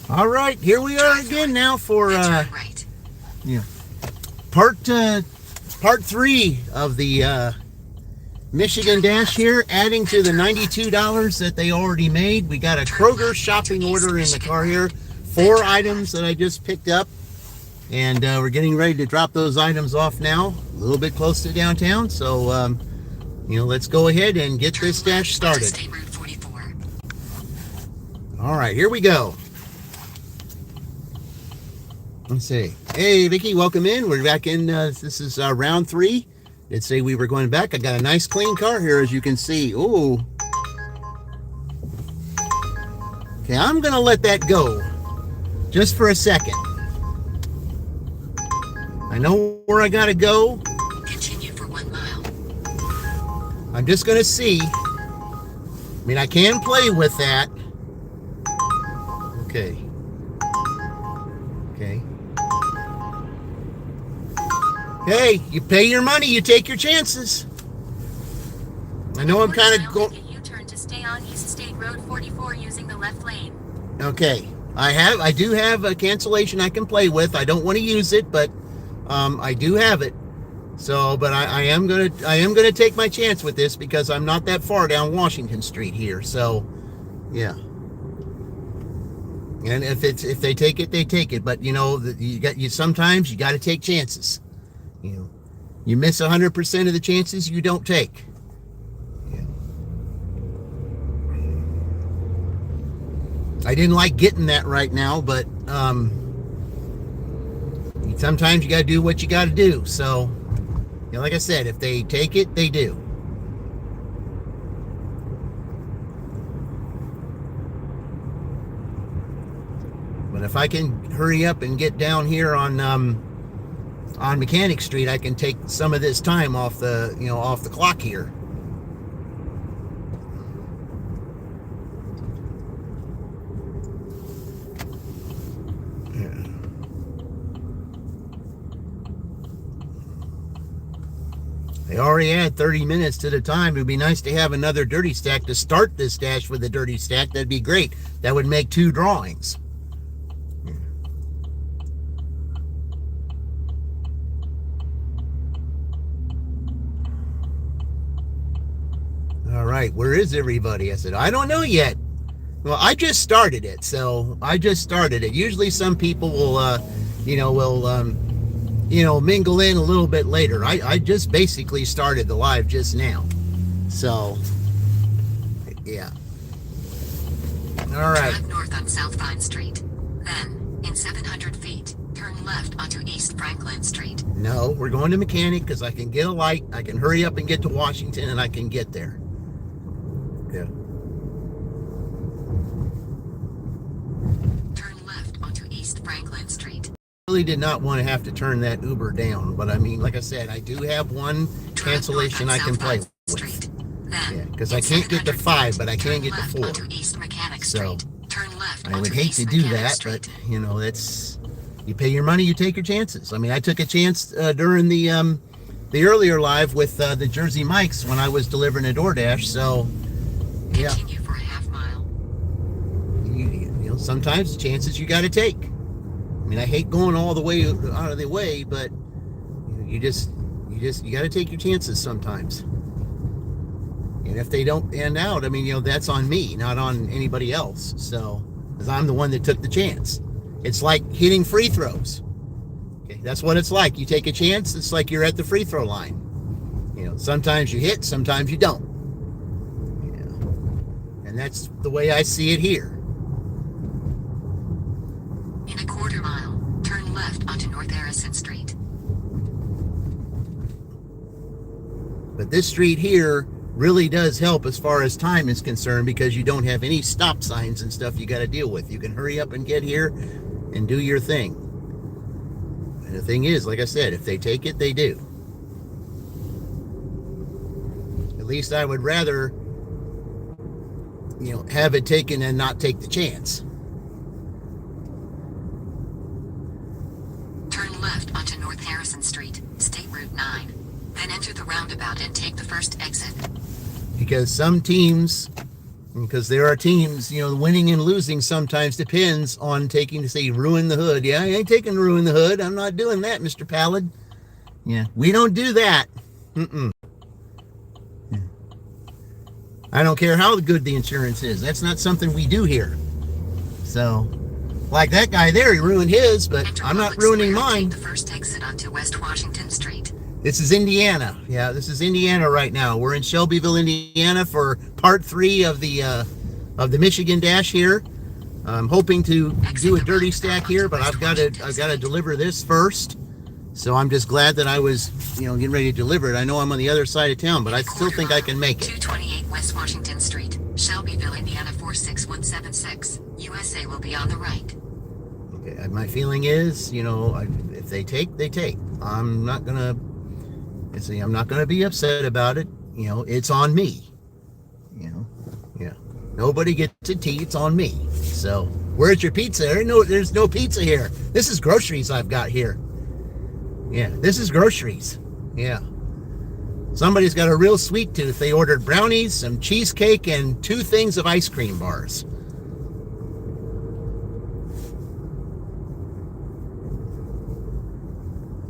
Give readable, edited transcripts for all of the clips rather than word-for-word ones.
All right, here we are again now for yeah, part 3 of the Michigan Dash here, adding to the $92 that they already made. We got a Kroger shopping order in the car here, 4 items that I just picked up, and we're getting ready to drop those items off now, a little bit close to downtown. So let's go ahead and get this dash started. All right, here we go. Let's see. Hey, Vicky, welcome in. We're back in. This is round 3. Did say we were going back. I got a nice clean car here, as you can see. Ooh. Okay, I'm going to let that go just for a second. I know where I got to go. Continue for 1 mile. I'm just going to see. I mean, I can play with that. Okay. Okay. Hey, you pay your money, you take your chances. I know I'm kind of going. U-turn to stay on East State Road 44 using the left lane. Okay, I do have a cancellation I can play with. I don't want to use it, but I do have it. So, but I am gonna take my chance with this because I'm not that far down Washington Street here. So, yeah. And if they take it, they take it. But sometimes you got to take chances. You miss 100% of the chances you don't take. Yeah. I didn't like getting that right now, but sometimes you got to do what you got to do. So, like I said, if they take it, they do. But if I can hurry up and get down here on Mechanic Street, I can take some of this time off the clock here. Yeah. They already add 30 minutes to the time. It would be nice to have another dirty stack to start this dash with a dirty stack. That'd be great. That would make 2 drawings. All right, where is everybody? I said, I don't know yet. Well, I just started it, so I just started it. Usually some people will, mingle in a little bit later. I just basically started the live just now. So, yeah. All right. Drive north on South Vine Street. Then, in 700 feet, turn left onto East Franklin Street. No, we're going to Mechanic because I can get a light. I can hurry up and get to Washington, and I can get there. Yeah. Turn left onto East Franklin Street. Really did not want to have to turn that Uber down, but I mean, like I said, I do have one cancellation I can play with. Yeah, because I can't get to 5, but I can get to 4. So I would hate to do that, but that's, you pay your money, you take your chances. I mean, I took a chance during the earlier live with the Jersey Mikes when I was delivering a DoorDash. So yeah. Continue for a half mile. Sometimes the chances you got to take. I mean, I hate going all the way out of the way, but you got to take your chances sometimes. And if they don't pan out, I mean, that's on me, not on anybody else. So, because I'm the one that took the chance. It's like hitting free throws. Okay, that's what it's like. You take a chance, it's like you're at the free throw line. Sometimes you hit, sometimes you don't. And that's the way I see it here. In a quarter mile, turn left onto North Harrison Street. But this street here really does help as far as time is concerned because you don't have any stop signs and stuff you got to deal with. You can hurry up and get here and do your thing. And the thing is, like I said, if they take it, they do. At least I would rather, have it taken and not take the chance. Turn left onto North Harrison Street, State Route 9. Then enter the roundabout and take the first exit. Because some teams Because there are teams, winning and losing sometimes depends on taking to say ruin the hood. Yeah, I ain't taking to ruin the hood. I'm not doing that, Mr. Pallid. Yeah, we don't do that. Mm-mm. Yeah. I don't care how good the insurance is. That's not something we do here. So, like that guy there, he ruined his, but I'm not ruining mine. The first exit onto West Washington Street. This is Indiana. Yeah, this is Indiana right now. We're in Shelbyville, Indiana for part 3 of the Michigan Dash here. I'm hoping to do a dirty stack here, but I've got to deliver this first. So I'm just glad that I was, getting ready to deliver it. I know I'm on the other side of town, but I still think I can make it. 228 West Washington Street, Shelbyville, Indiana 46176. USA will be on the right. Okay, my feeling is, if they take, they take. I'm not gonna be upset about it. It's on me. Yeah. Nobody gets a tea. It's on me. So, where's your pizza? There's no pizza here. This is groceries I've got here. Yeah, this is groceries. Yeah. Somebody's got a real sweet tooth. They ordered brownies, some cheesecake, and 2 things of ice cream bars.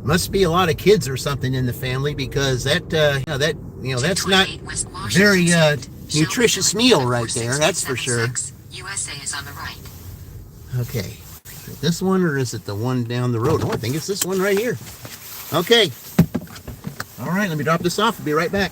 Must be a lot of kids or something in the family, because that's not very nutritious meal right there. That's for sure. USA is on the right. Okay, is it this one or is it the one down the road? Oh, I think it's this one right here. Okay. All right, let me drop this off. I'll be right back.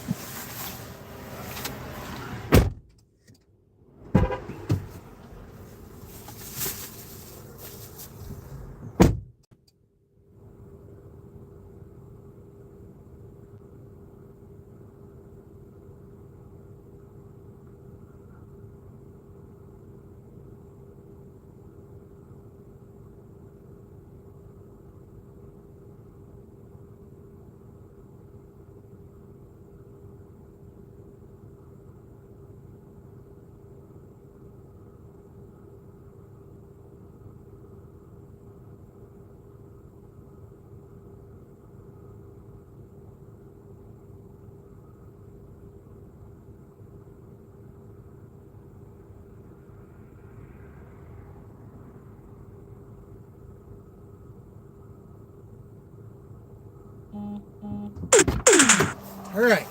All right.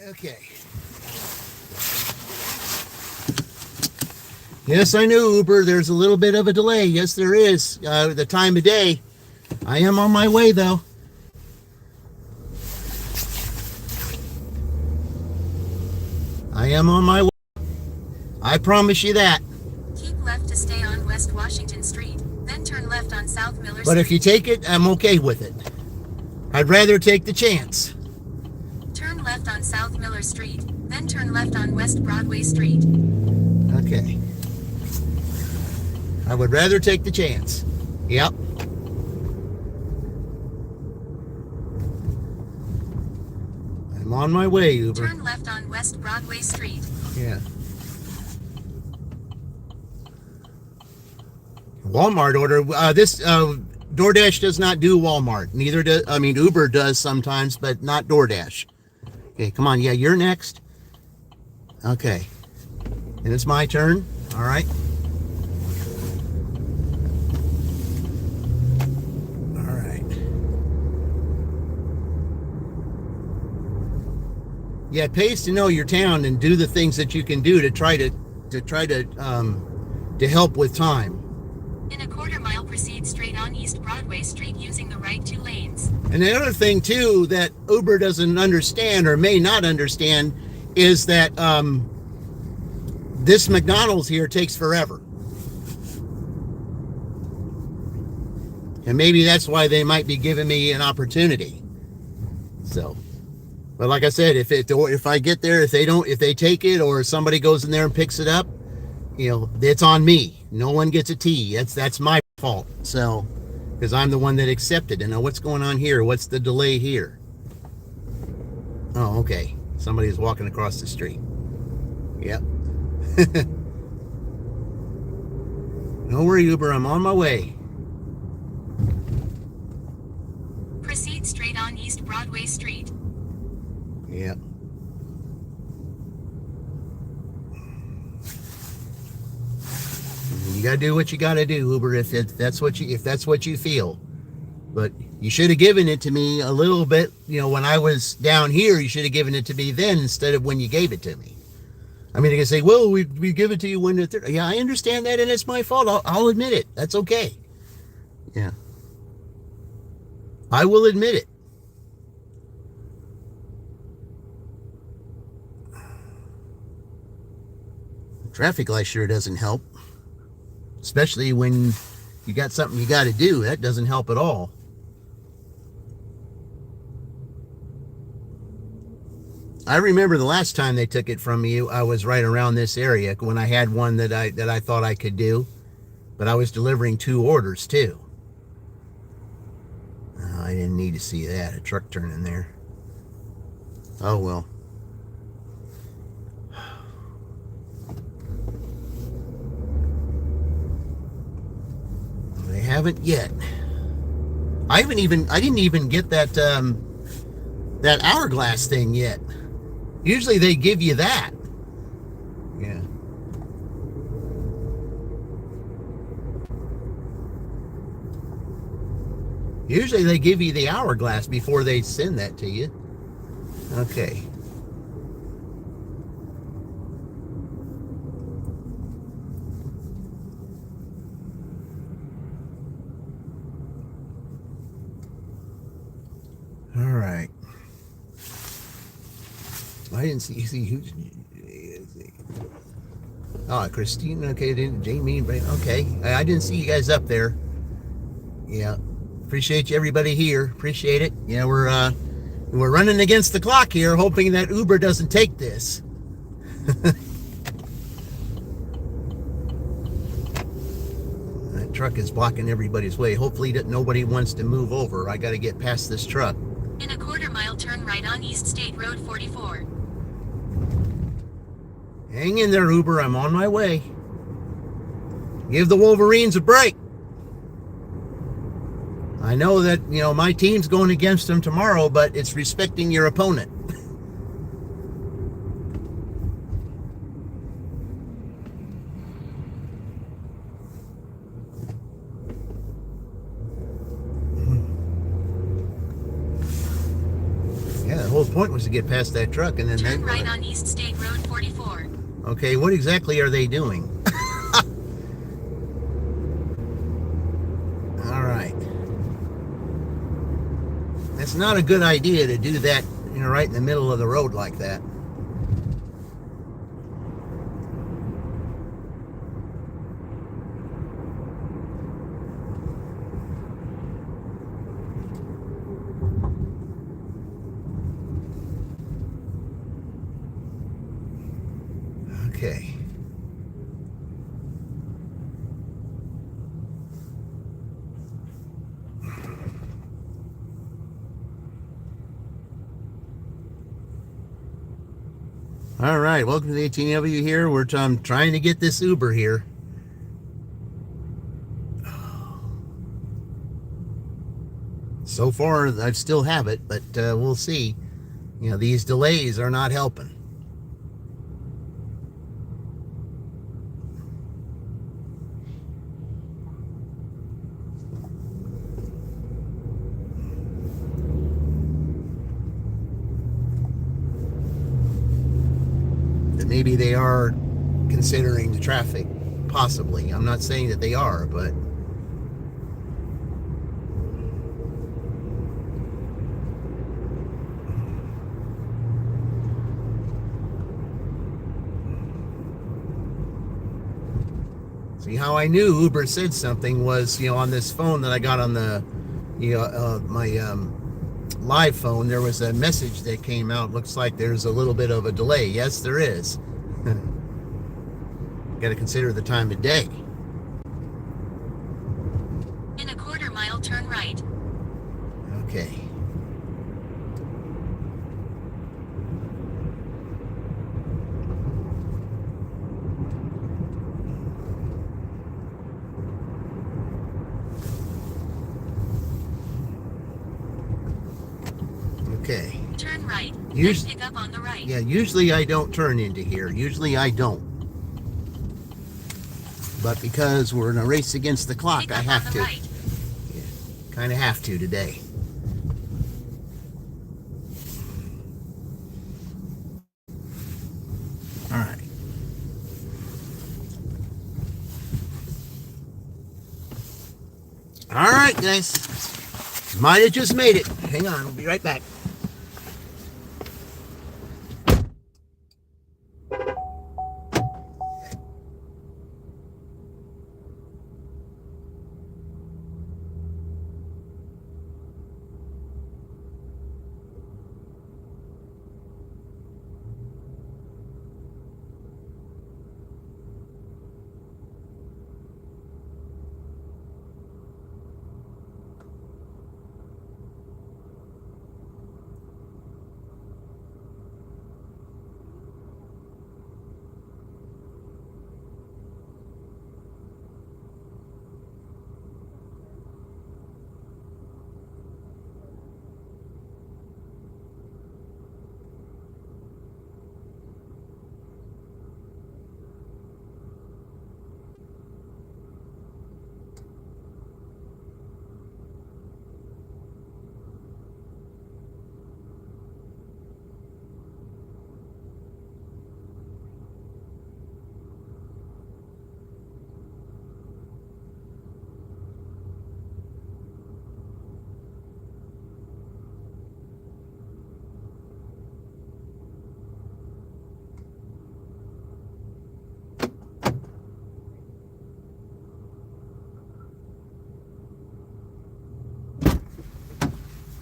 Okay. Yes, I know, Uber. There's a little bit of a delay. Yes, there is. The time of day. I am on my way, though. I am on my way. I promise you that. Keep left to stay on West Washington Street, then turn left on South Miller Street. But if you take it, I'm okay with it. I'd rather take the chance. Turn left on South Miller Street, then turn left on West Broadway Street. Okay. I would rather take the chance. Yep. I'm on my way, Uber. Turn left on West Broadway Street. Yeah. Walmart order. This DoorDash does not do Walmart. Neither does, Uber does sometimes, but not DoorDash. Okay, come on. Yeah, you're next. Okay. And it's my turn. All right. All right. Yeah, it pays to know your town and do the things that you can do to try to help with time. In a quarter-mile, proceed straight on East Broadway Street using the right 2 lanes. And the other thing, too, that Uber doesn't understand or may not understand is that this McDonald's here takes forever. And maybe that's why they might be giving me an opportunity. So, but like I said, if I get there, if they take it or somebody goes in there and picks it up, it's on me. No one gets a T. That's my fault. So, because I'm the one that accepted. And now what's going on here? What's the delay here? Oh, okay. Somebody's walking across the street. Yep. Don't worry, Uber. I'm on my way. Proceed straight on East Broadway Street. Yep. You gotta do what you gotta do, Uber, if that's what you feel. But you should have given it to me a little bit, when I was down here. You should have given it to me then instead of when you gave it to me. I mean, they can say, well, we give it to you when it's... Yeah, I understand that, and it's my fault. I'll admit it. That's okay. Yeah. I will admit it. The traffic light sure doesn't help. Especially when you got something you got to do. That doesn't help at all. I remember the last time they took it from me, I was right around this area when I had one that I thought I could do, but I was delivering 2 orders too. Oh, I didn't need to see that, a truck turning there. Oh well. They haven't yet. I didn't even get that that hourglass thing yet. Usually they give you that. Yeah. Usually they give you the hourglass before they send that to you. Okay. All right. I didn't see who. Oh, Christine. Okay, Jamie. Okay, I didn't see you guys up there. Yeah, appreciate you, everybody here. Appreciate it. Yeah, we're running against the clock here, hoping that Uber doesn't take this. That truck is blocking everybody's way. Hopefully that nobody wants to move over. I got to get past this truck. In a quarter-mile, turn right on East State Road 44. Hang in there, Uber. I'm on my way. Give the Wolverines a break. I know that, my team's going against them tomorrow, but it's respecting your opponent. Yeah, the whole point was to get past that truck and then... Turn right on East State Road 44. Okay, what exactly are they doing? All right. That's not a good idea to do that, right in the middle of the road like that. Okay. All right, welcome to the 18W here. We're trying to get this Uber here. So far, I still have it, but we'll see. These delays are not helping. Maybe they are considering the traffic, possibly. I'm not saying that they are, but see, how I knew Uber said something was, on this phone that I got on the, my live phone, there was a message that came out. Looks like there's a little bit of a delay. Yes, there is. Got to consider the time of day. In a quarter-mile, turn right. Okay. Okay. Turn right. Pick up on the right. Yeah, usually I don't turn into here. Usually I don't. but because we're in a race against the clock, Pick I up have on to. the right. Kind of have to today. All right. All right, guys. Might have just made it. Hang on, we'll be right back.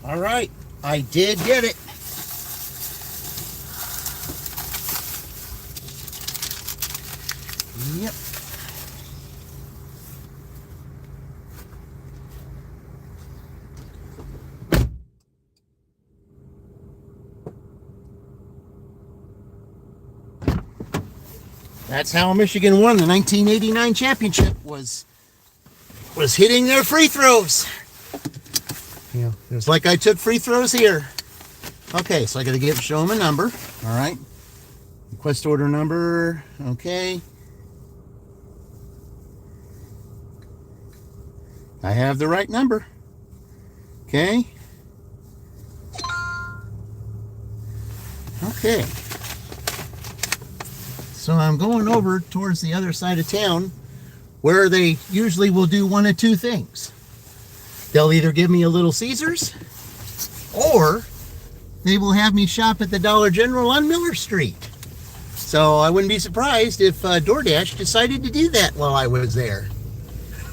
All right, I did get it. Yep. That's how Michigan won the 1989 championship, was hitting their free throws. Yeah, it's like I took free throws here. Okay, so I got to show them a number. All right. Request order number. Okay. I have the right number. Okay. Okay. So I'm going over towards the other side of town, where they usually will do one of two things. They'll either give me a Little Caesars, or they will have me shop at the Dollar General on Miller Street. So I wouldn't be surprised if DoorDash decided to do that while I was there.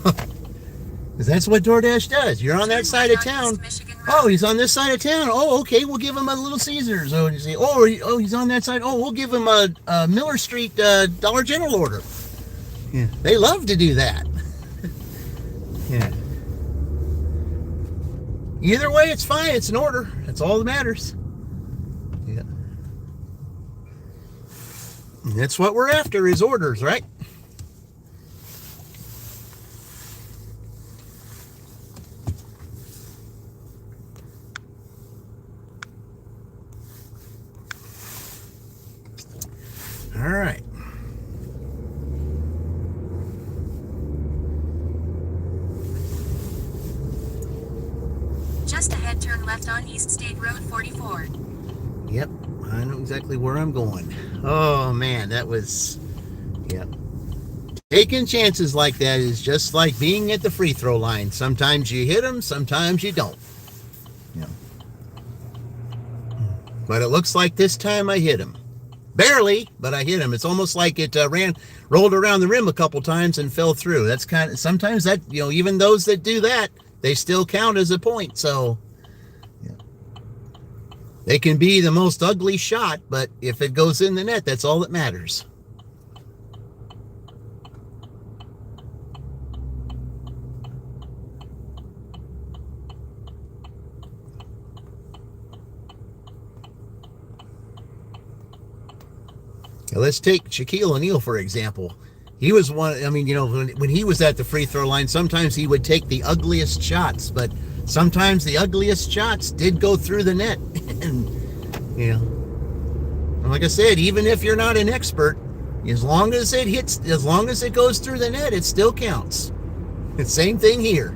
Because that's what DoorDash does. You're on that side of town. Oh, he's on this side of town. Oh, okay, we'll give him a Little Caesars. Oh, you say, oh, he's on that side. Oh, we'll give him a Miller Street Dollar General order. Yeah, they love to do that. Yeah. Either way, it's fine. It's an order. That's all that matters. Yeah. And that's what we're after, is orders, right? All right. Just ahead, turn left on East State Road 44. Yep, I know exactly where I'm going. Oh man, that was, yep. Taking chances like that is just like being at the free throw line. Sometimes you hit them, sometimes you don't. Yeah. But it looks like this time I hit him. Barely, but I hit him. It's almost like it rolled around the rim a couple times and fell through. That's kind of, sometimes that, even those that do that, they still count as a point. So, yeah. They can be the most ugly shot, but if it goes in the net, that's all that matters. Now let's take Shaquille O'Neal, for example. He was one, when he was at the free throw line, sometimes he would take the ugliest shots, but sometimes the ugliest shots did go through the net. And, and like I said, even if you're not an expert, As long as it goes through the net, it still counts. It's the same thing here.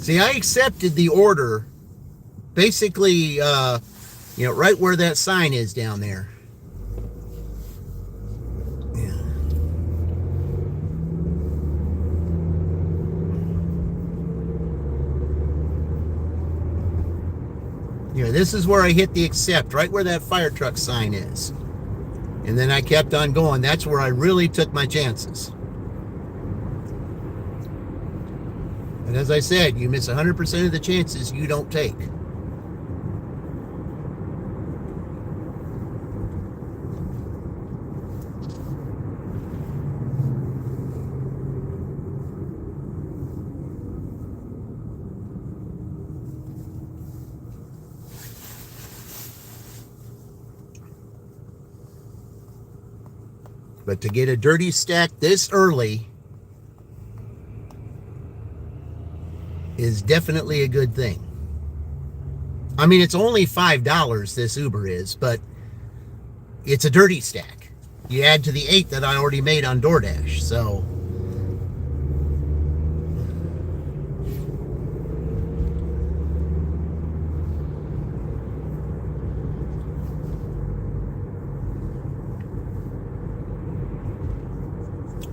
See, I accepted the order basically, right where that sign is down there. Yeah. Yeah, this is where I hit the accept, right where that fire truck sign is. And then I kept on going. That's where I really took my chances. And as I said, you miss 100% of the chances you don't take. But to get a dirty stack this early is definitely a good thing. I mean, it's only $5, this Uber is, but it's a dirty stack. You add to the 8 that I already made on DoorDash, so.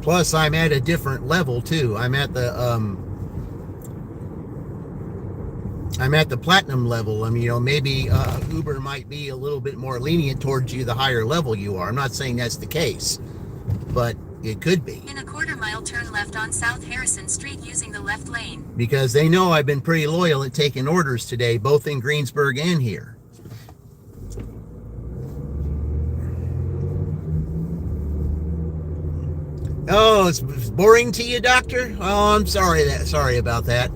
Plus, I'm at a different level too. I'm at the platinum level. I mean, maybe Uber might be a little bit more lenient towards you the higher level you are. I'm not saying that's the case, but it could be. In a quarter-mile, turn left on South Harrison Street using the left lane. Because they know I've been pretty loyal at taking orders today, both in Greensburg and here. Oh, it's boring to you, Doctor? Oh, I'm sorry about that.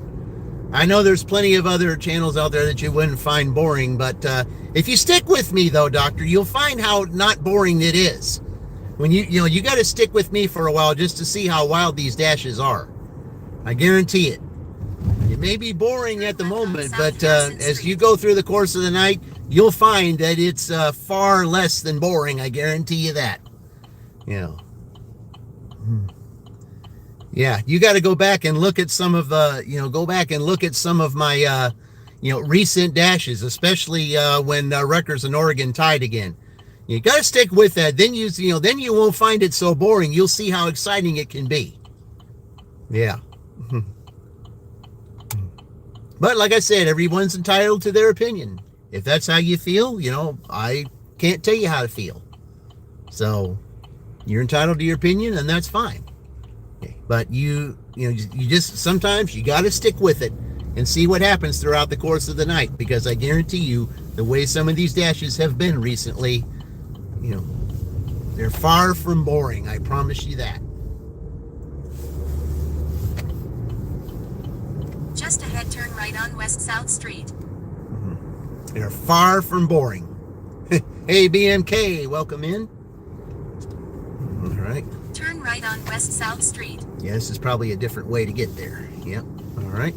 I know there's plenty of other channels out there that you wouldn't find boring, but if you stick with me, though, Doctor, you'll find how not boring it is. When you got to stick with me for a while just to see how wild these dashes are. I guarantee it. It may be boring at the moment, but as you go through the course of the night, you'll find that it's far less than boring. I guarantee you that. Yeah, you got to go back and look at some of my recent dashes, especially when Rutgers and Oregon tied again. You got to stick with that. Then then you won't find it so boring. You'll see how exciting it can be. Yeah. But like I said, everyone's entitled to their opinion. If that's how you feel, I can't tell you how to feel. So you're entitled to your opinion, and that's fine. Okay. But you just sometimes you got to stick with it and see what happens throughout the course of the night, because I guarantee you, the way some of these dashes have been recently, they're far from boring. I promise you that. Just ahead, turn right on West South Street. They're far from boring. Hey, BMK, welcome in. All right. Turn right on West South Street. Yeah, this is probably a different way to get there. Yep. All right.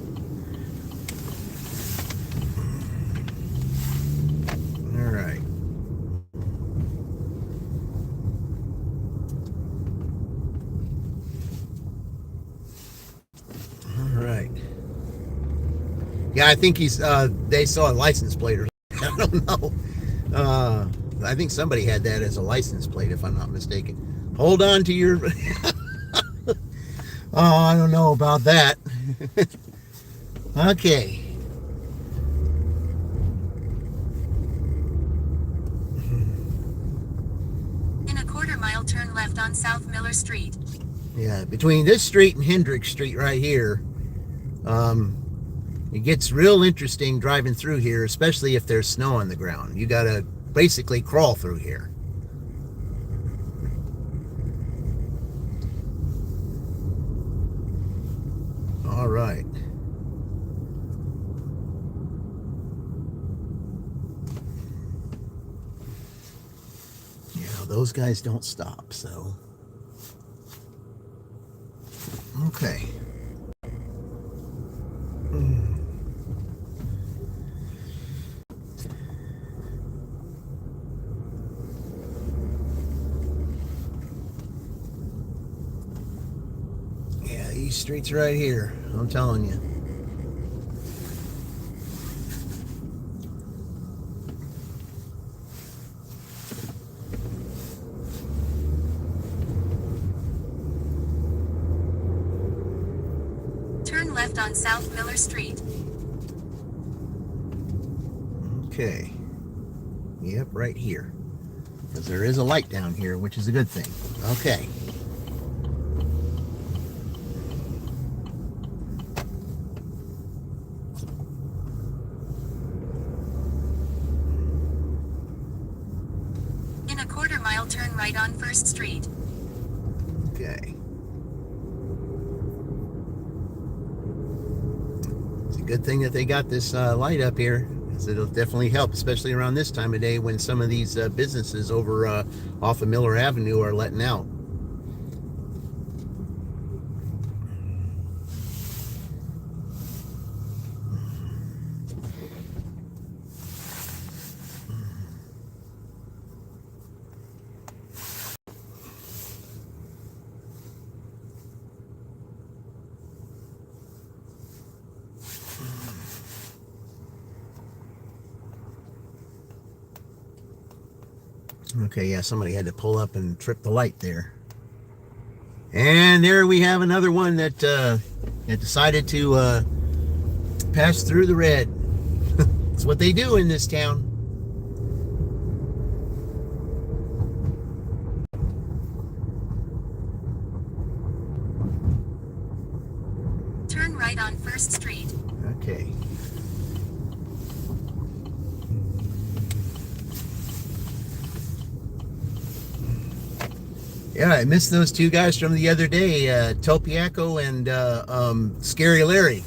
All right. All right. Yeah, I think they saw a license plate or something. I don't know. I think somebody had that as a license plate, if I'm not mistaken. Hold on to your... Oh, I don't know about that. Okay. In a quarter-mile, turn left on South Miller Street. Yeah, between this street and Hendricks Street right here, it gets real interesting driving through here, especially if there's snow on the ground. You got to basically crawl through here. All right. Yeah, those guys don't stop, so. Okay. Yeah, these streets right here, I'm telling you. Turn left on South Miller Street. Okay. Yep, right here. Because there is a light down here, which is a good thing. Okay. In a quarter-mile, turn right on 1st Street. Okay. It's a good thing that they got this light up here, because it'll definitely help, especially around this time of day when some of these businesses over off of Miller Avenue are letting out. Okay, yeah, somebody had to pull up and trip the light there. And there we have another one that decided to pass through the red. That's what they do in this town. Turn right on 1st Street. Okay. Yeah, I missed those two guys from the other day, Topiaco and Scary Larry.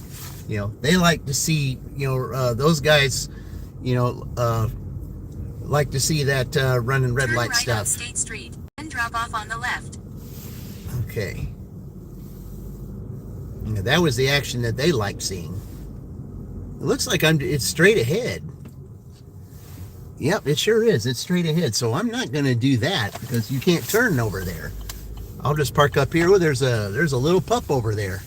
You know, they like to see, those guys, like to see that running red light Turn right stuff. on State Street and drop off on the left. Okay. Yeah, that was the action that they liked seeing. It looks like it's straight ahead. Yep, it sure is. It's straight ahead. So I'm not going to do that because you can't turn over there. I'll just park up here. Oh, there's a little pup over there.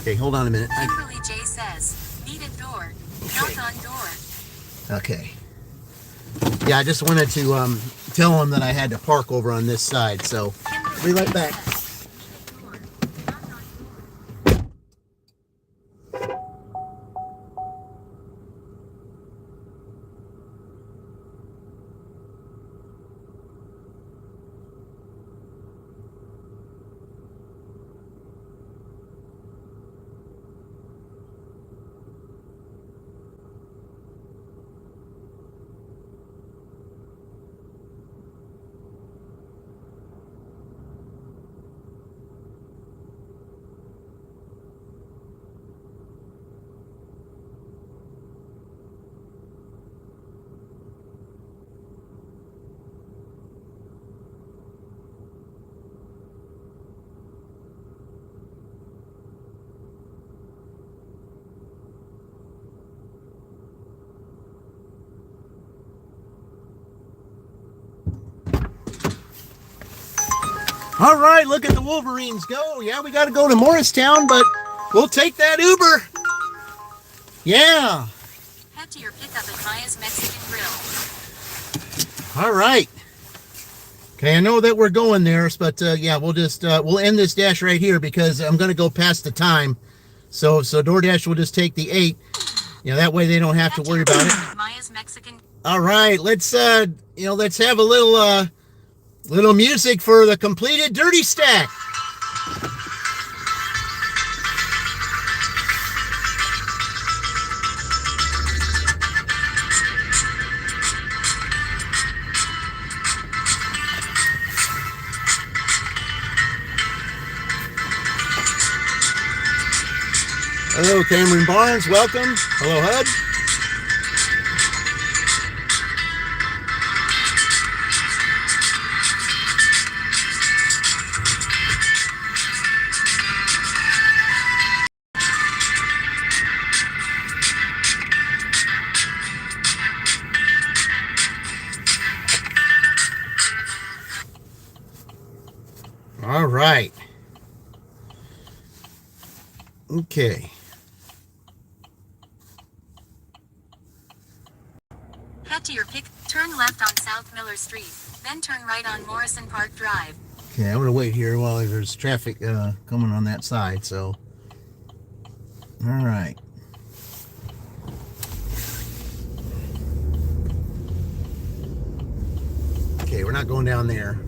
Okay, hold on a minute. Kimberly J says, needed door. Okay. Knock on door. Okay. Yeah, I just wanted to tell him that I had to park over on this side. So be right back. All right, look at the Wolverines go. Yeah, we got to go to Morristown, but we'll take that Uber. Yeah. Head to your pickup at Maya's Mexican Grill. All right. Okay, I know that we're going there, but yeah, we'll just we'll end this dash right here because I'm going to go past the time. So DoorDash will just take the 8. That way they don't have to worry about it. Maya's Mexican. All right, let's let's have a little music for the completed Dirty Stack. Hello, Cameron Barnes. Welcome. Hello, HUD. All right. Okay. Head to your pick, turn left on South Miller Street, then turn right on Morrison Park Drive. Okay, I'm going to wait here while there's traffic coming on that side, so. All right. Okay, we're not going down there.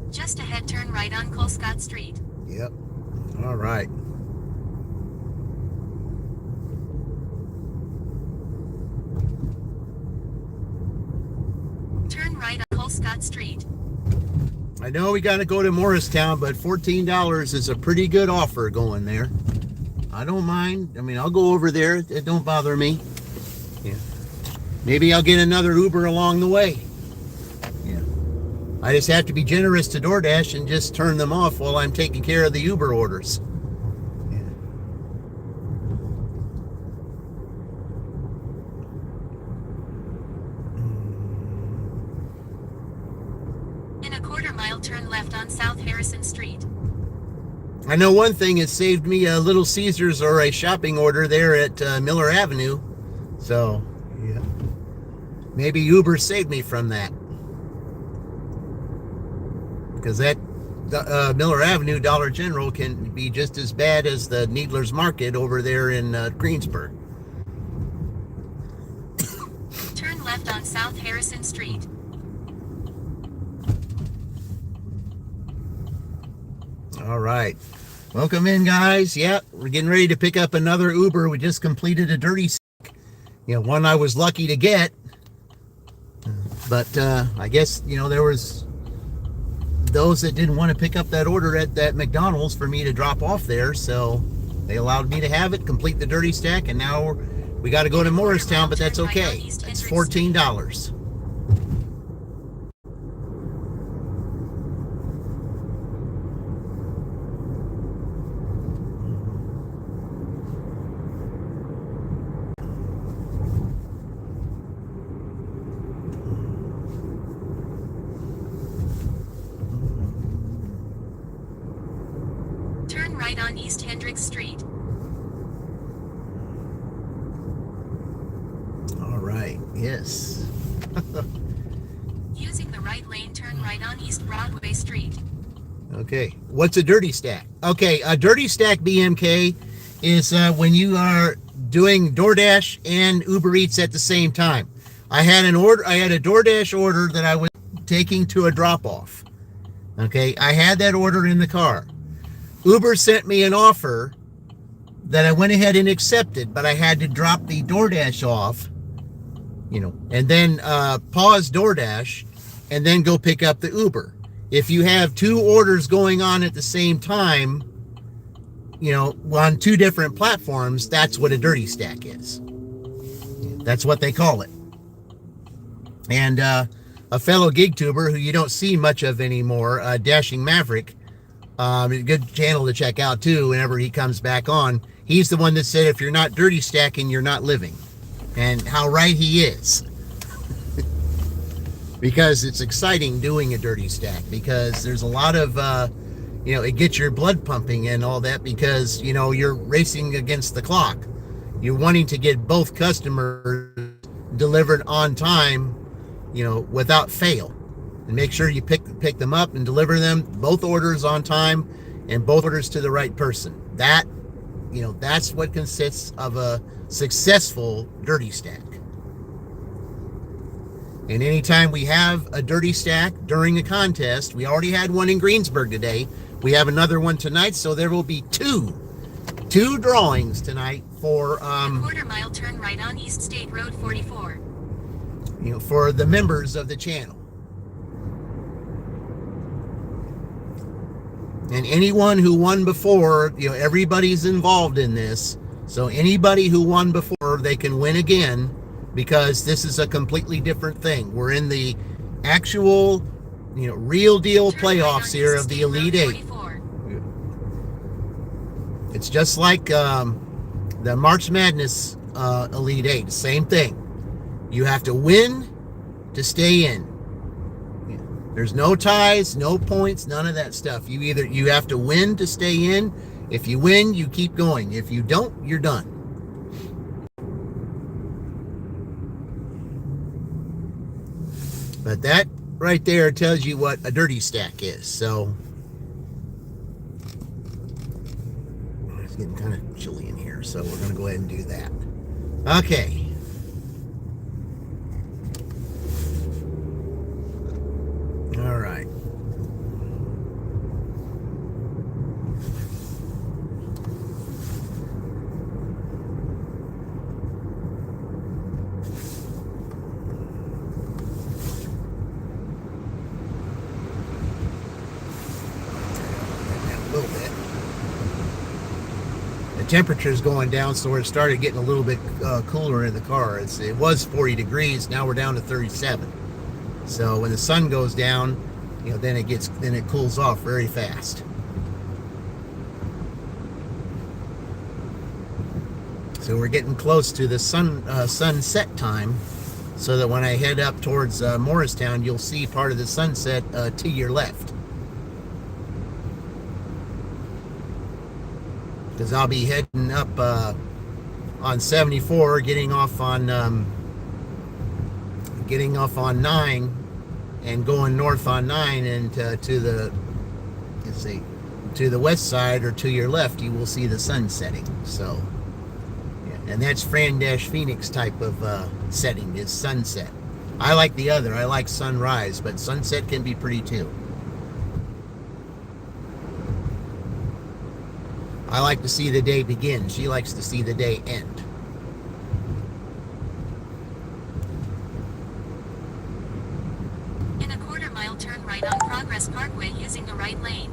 Just ahead, turn right on Colescott Street. Yep. All right. Turn right on Colescott Street. I know we got to go to Morristown, but $14 is a pretty good offer going there. I don't mind. I mean, I'll go over there. It don't bother me. Yeah. Maybe I'll get another Uber along the way. Yeah. I just have to be generous to DoorDash and just turn them off while I'm taking care of the Uber orders. Yeah. In a quarter mile, turn left on South Harrison Street. I know one thing, it saved me a Little Caesars or a shopping order there at Miller Avenue. So, yeah. Maybe Uber saved me from that. Because that Miller Avenue Dollar General can be just as bad as the Needler's Market over there in Greensburg. Turn left on South Harrison Street. All right. Welcome in, guys. Yep, we're getting ready to pick up another Uber. We just completed a dirty stack. You know, one I was lucky to get. But I guess, you know, there was those that didn't want to pick up that order at that McDonald's for me to drop off there. So they allowed me to have it, complete the dirty stack, and now we got to go to Morristown, but that's okay. It's $14. Turn right on East Hendricks Street. All right. Yes. Using the right lane, turn right on East Broadway Street. Okay. What's a dirty stack? Okay, a dirty stack BMK is when you are doing DoorDash and Uber Eats at the same time. I had a DoorDash order that I was taking to a drop-off. Okay, I had that order in the car. Uber sent me an offer that I went ahead and accepted, but I had to drop the DoorDash off, you know, and then pause DoorDash and then go pick up the Uber. If you have two orders going on at the same time, you know, on two different platforms, that's what a dirty stack is. That's what they call it. And a fellow gig tuber who you don't see much of anymore, Dashing Maverick, a good channel to check out too whenever he comes back on. He's the one that said, if you're not dirty stacking, you're not living. And how right he is. Because it's exciting doing a dirty stack, because there's a lot of, you know, it gets your blood pumping and all that, because, you know, you're racing against the clock. You're wanting to get both customers delivered on time, you know, without fail. And make sure you pick them up and deliver them, both orders on time and both orders to the right person. That, you know, that's what consists of a successful dirty stack. And anytime we have a dirty stack during a contest, we already had one in Greensburg today. We have another one tonight, so there will be two drawings tonight for A quarter mile, turn right on East State Road 44. You know, for the members of the channel. And anyone who won before, everybody's involved in this. So anybody who won before, they can win again, because this is a completely different thing. We're in the actual, real deal playoffs here of the Elite Eight. It's just like the March Madness Elite Eight. Same thing. You have to win to stay in. There's no ties, no points, none of that stuff. You have to win to stay in. If you win, you keep going. If you don't, you're done. But that right there tells you what a dirty stack is. So it's getting kind of chilly in here, so we're going to go ahead and do that. Okay. All right. A little bit. The temperature's going down, so it started getting a little bit cooler in the car. It was 40 degrees. Now we're down to 37. So when the sun goes down, then it cools off very fast. So we're getting close to the sunset time, so that when I head up towards Morristown, you'll see part of the sunset to your left. Because I'll be heading up on 74, getting off on 9, and going north on 9, and to the west side or to your left, you will see the sun setting. So, yeah. And that's Fran-Phoenix type of setting, is sunset. I like the other. I like sunrise, but sunset can be pretty too. I like to see the day begin. She likes to see the day end. In a quarter-mile, turn right on Progress Parkway using the right lane.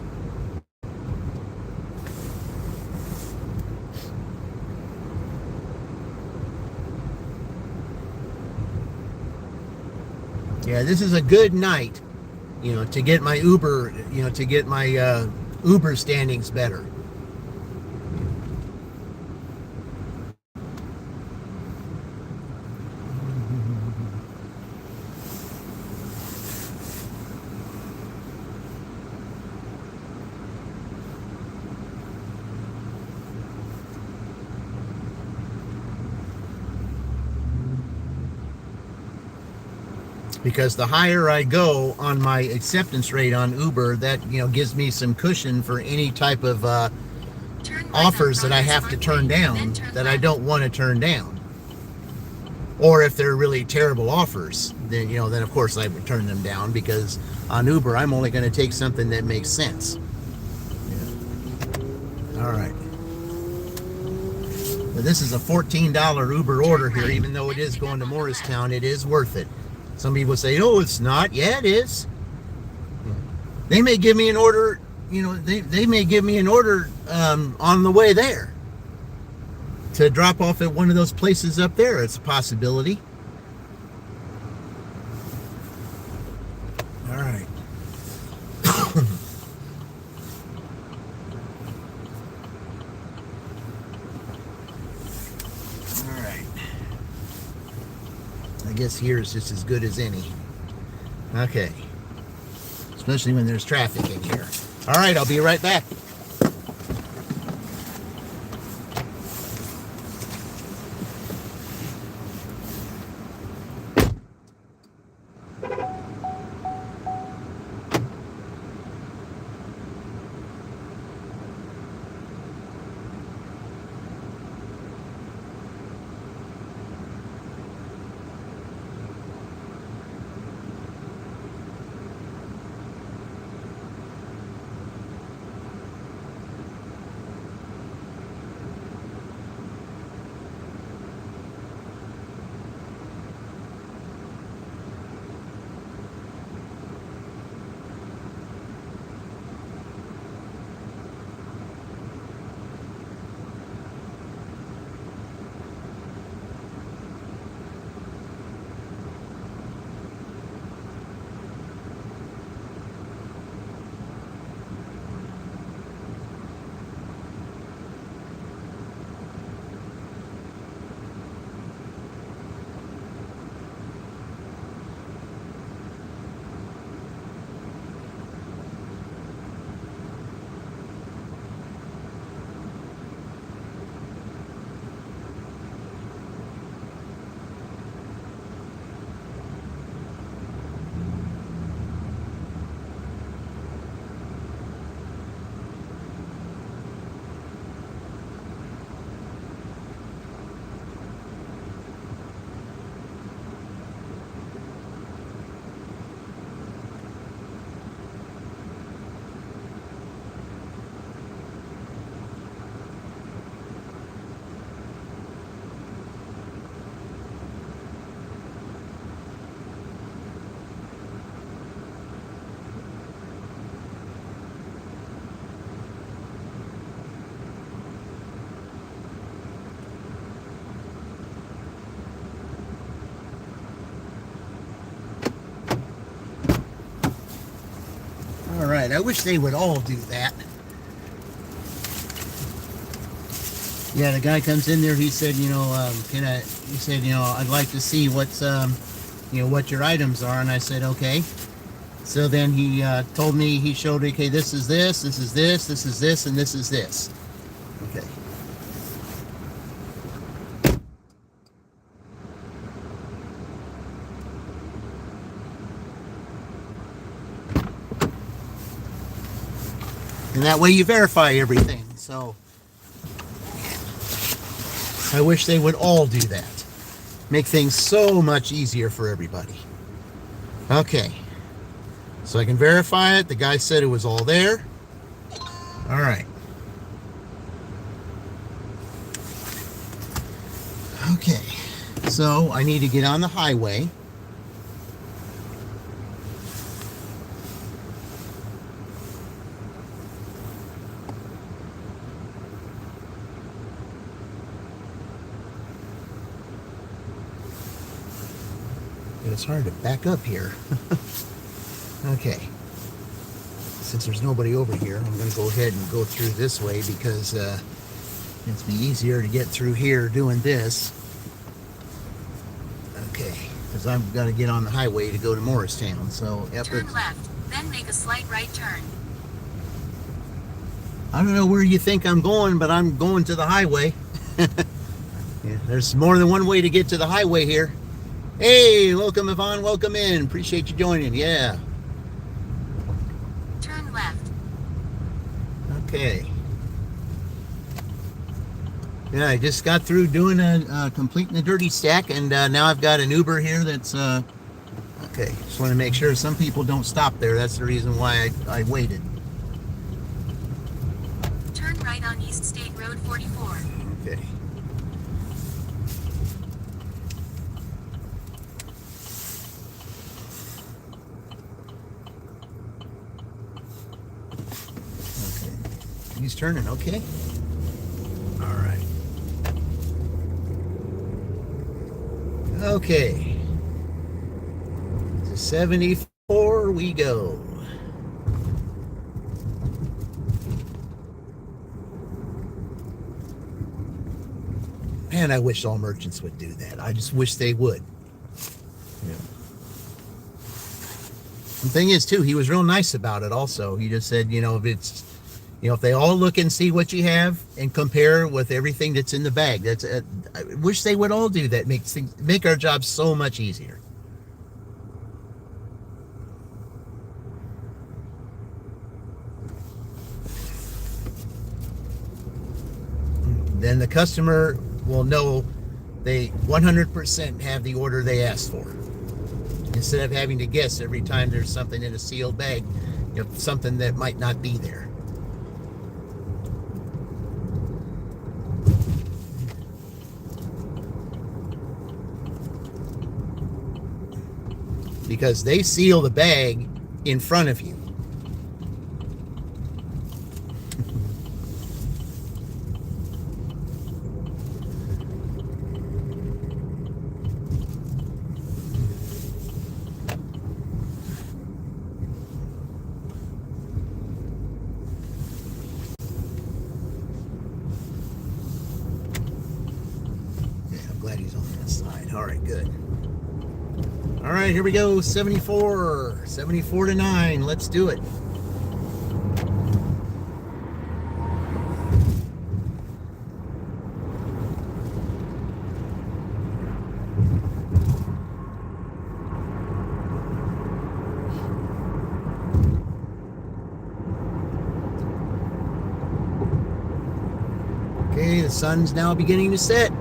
Yeah, this is a good night, to get my Uber, Uber standings better. Because the higher I go on my acceptance rate on Uber, that gives me some cushion for any type of offers that I have to turn down, that I don't want to turn down. Or if they're really terrible offers, then then of course I would turn them down, because on Uber I'm only going to take something that makes sense. Yeah. All right. But this is a $14 Uber order here, even though it is going to Morristown. It is worth it. Some people say, "Oh, it's not." Yeah, it is. They may give me an order, they may give me an order on the way there to drop off at one of those places up there. It's a possibility. All right. All right. I guess here is just as good as any. Okay. Especially when there's traffic in here. All right, I'll be right back. I wish they would all do that. Yeah, the guy comes in there. He said, you know, he said, you know, I'd like to see what's, you know, what your items are. And I said, okay. So then he told me, he showed me, okay, this is this, this is this, this is this, and this is this. Okay. And that way you verify everything. So I wish they would all do that. Make things so much easier for everybody. Okay. So I can verify it. The guy said it was all there. All right. Okay. So I need to get on the highway. It's hard to back up here. Okay. Since there's nobody over here, I'm going to go ahead and go through this way because it's be easier to get through here doing this. Okay. Because I've got to get on the highway to go to Morristown. So turn left, then make a slight right turn. I don't know where you think I'm going, but I'm going to the highway. Yeah, there's more than one way to get to the highway here. Hey, welcome Yvonne, welcome in. Appreciate you joining. Yeah. Turn left. Okay. Yeah, I just got through doing completing the dirty stack, and now I've got an Uber here that's okay. Just want to make sure some people don't stop there. That's the reason why I waited. Turn right on East State Road 44. Okay. He's turning, okay. All right. Okay. To 74 we go. Man, I wish all merchants would do that. I just wish they would. Yeah. The thing is, too, he was real nice about it also. He just said, you know, if they all look and see what you have and compare with everything that's in the bag, I wish they would all do that. Make our job so much easier. Then the customer will know they 100% have the order they asked for. Instead of having to guess every time there's something in a sealed bag, you know, something that might not be there. Because they seal the bag in front of you. Okay, I'm glad he's on that side. All right, good. All right, here we go. 74 to 9. Let's do it. Okay, the sun's now beginning to set.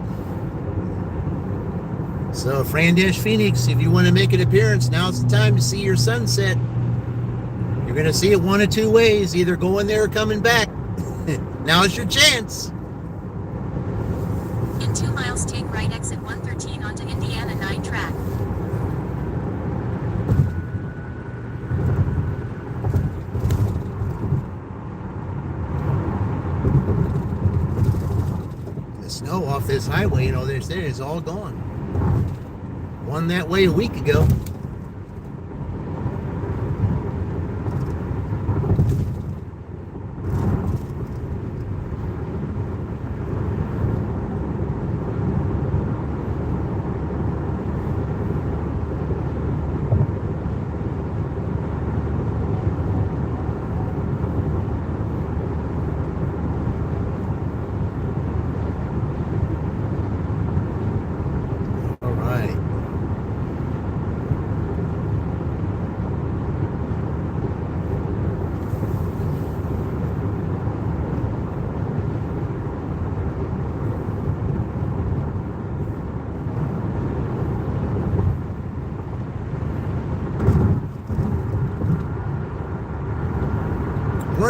So, Fran-Dash Phoenix, if you want to make an appearance, now's the time to see your sunset. You're going to see it one of two ways, either going there or coming back. Now's your chance. In 2 miles, take right exit 113 onto Indiana 9 track. The snow off this highway, you know, there's all gone. One that way a week ago.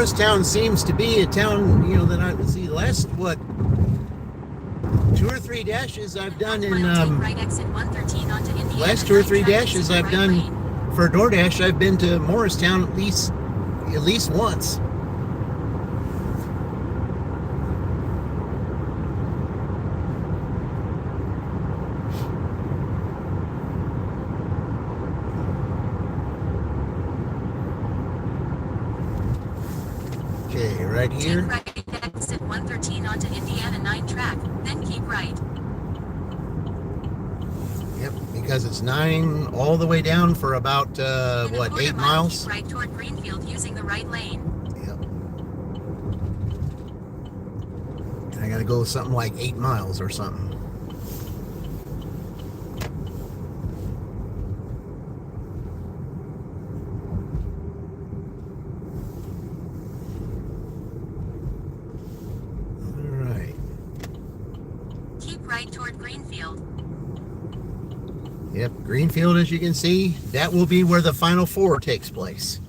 Morristown seems to be a town, you know, that I see the last, what, 2 or 3 dashes I've done in, last 2 or 3 dashes I've done for DoorDash, I've been to Morristown at least once. Okay, right here. Take right exit 113 onto Indiana 9 track, then keep right. Yep, because it's 9 all the way down for about, what, 8 miles? Keep right toward Greenfield using the right lane. Yep. I gotta go something like 8 miles or something. Right toward Greenfield. Yep, Greenfield, as you can see, that will be where the Final Four takes place.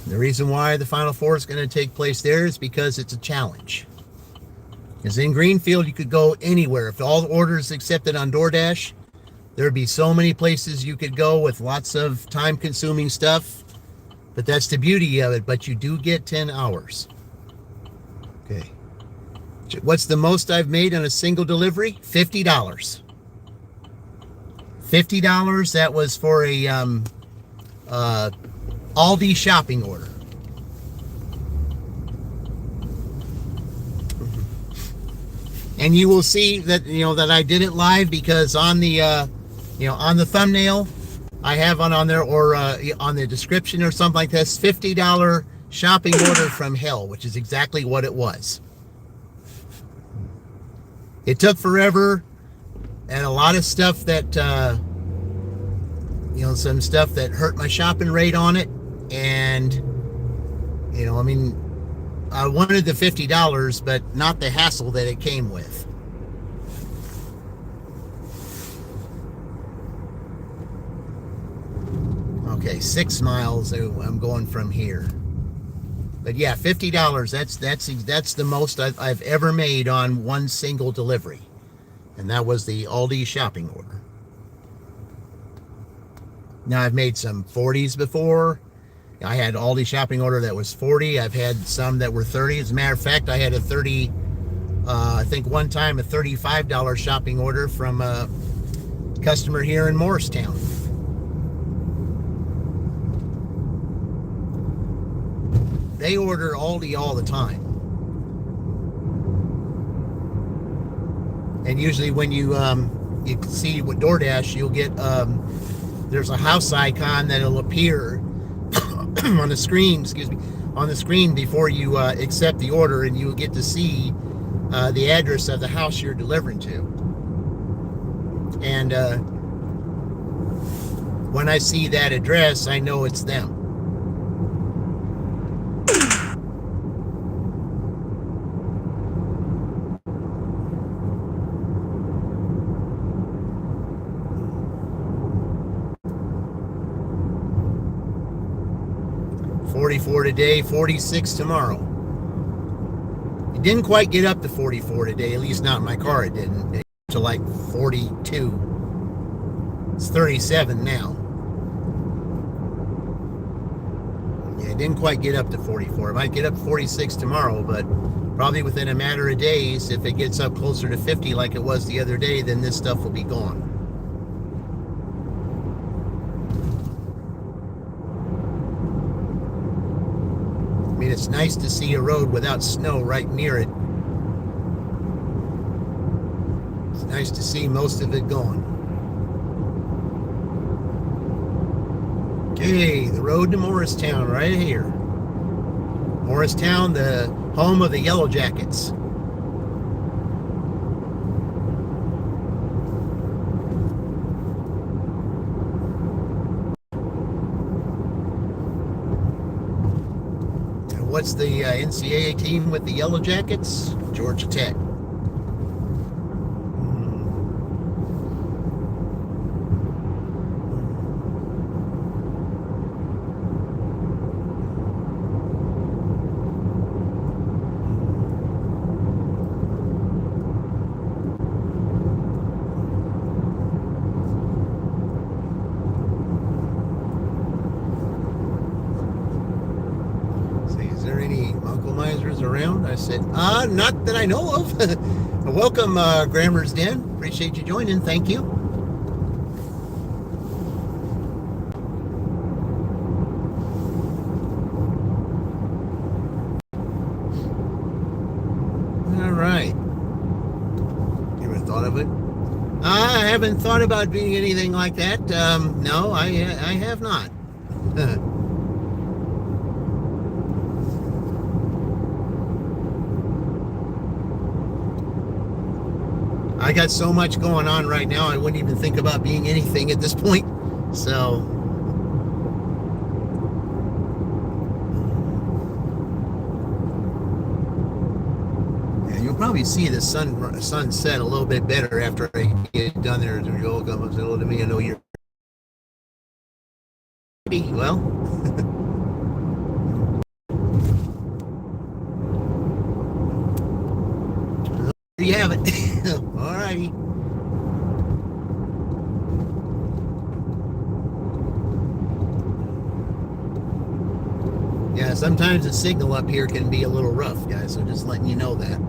The reason why the Final Four is going to take place there is because it's a challenge. Because in Greenfield, you could go anywhere. If all the orders accepted on DoorDash, there'd be so many places you could go with lots of time-consuming stuff. But that's the beauty of it. But you do get 10 hours. Okay. What's the most I've made on a single delivery? $50. $50. That was for a Aldi shopping order. And you will see that, you know, that I did it live because on the on the thumbnail I have on there, or on the description or something like this, $50 shopping order from hell, which is exactly what it was. It took forever, and a lot of stuff that, some stuff that hurt my shopping rate on it. And, I mean, I wanted the $50, but not the hassle that it came with. Okay, 6 miles I'm going from here. But yeah, $50, that's the most I've ever made on one single delivery. And that was the Aldi shopping order. Now, I've made some 40s before. I had Aldi shopping order that was 40. I've had some that were 30. As a matter of fact, I had a 30, I think one time a $35 shopping order from a customer here in Morristown. They order Aldi all the time. And usually when you see with DoorDash, you'll get, there's a house icon that'll appear on the screen, on the screen before you accept the order, and you will get to see the address of the house you're delivering to. And when I see that address, I know it's them. $44 today, $46 tomorrow. It didn't quite get up to $44 today, at least not in my car it didn't. It got to like 42. It's 37 now. Yeah, it didn't quite get up to 44. It might get up to 46 tomorrow, but probably within a matter of days, if it gets up closer to 50 like it was the other day, then this stuff will be gone. I mean, it's nice to see a road without snow right near it. It's nice to see most of it gone. Okay, the road to Morristown right here. Morristown, the home of the Yellow Jackets. What's the NCAA team with the Yellow Jackets? Georgia Tech. press it. Not that I know of. Welcome, Grammar's Den. Appreciate you joining. Thank you. All right. You ever thought of it? I haven't thought about being anything like that. No, I have not. I got so much going on right now, I wouldn't even think about being anything at this point. So, yeah, you'll probably see the sunset a little bit better after I get done there. You'll come up and say hello to me. I know you're. Well, there you have it. All righty. Yeah, sometimes the signal up here can be a little rough, guys, so just letting you know that.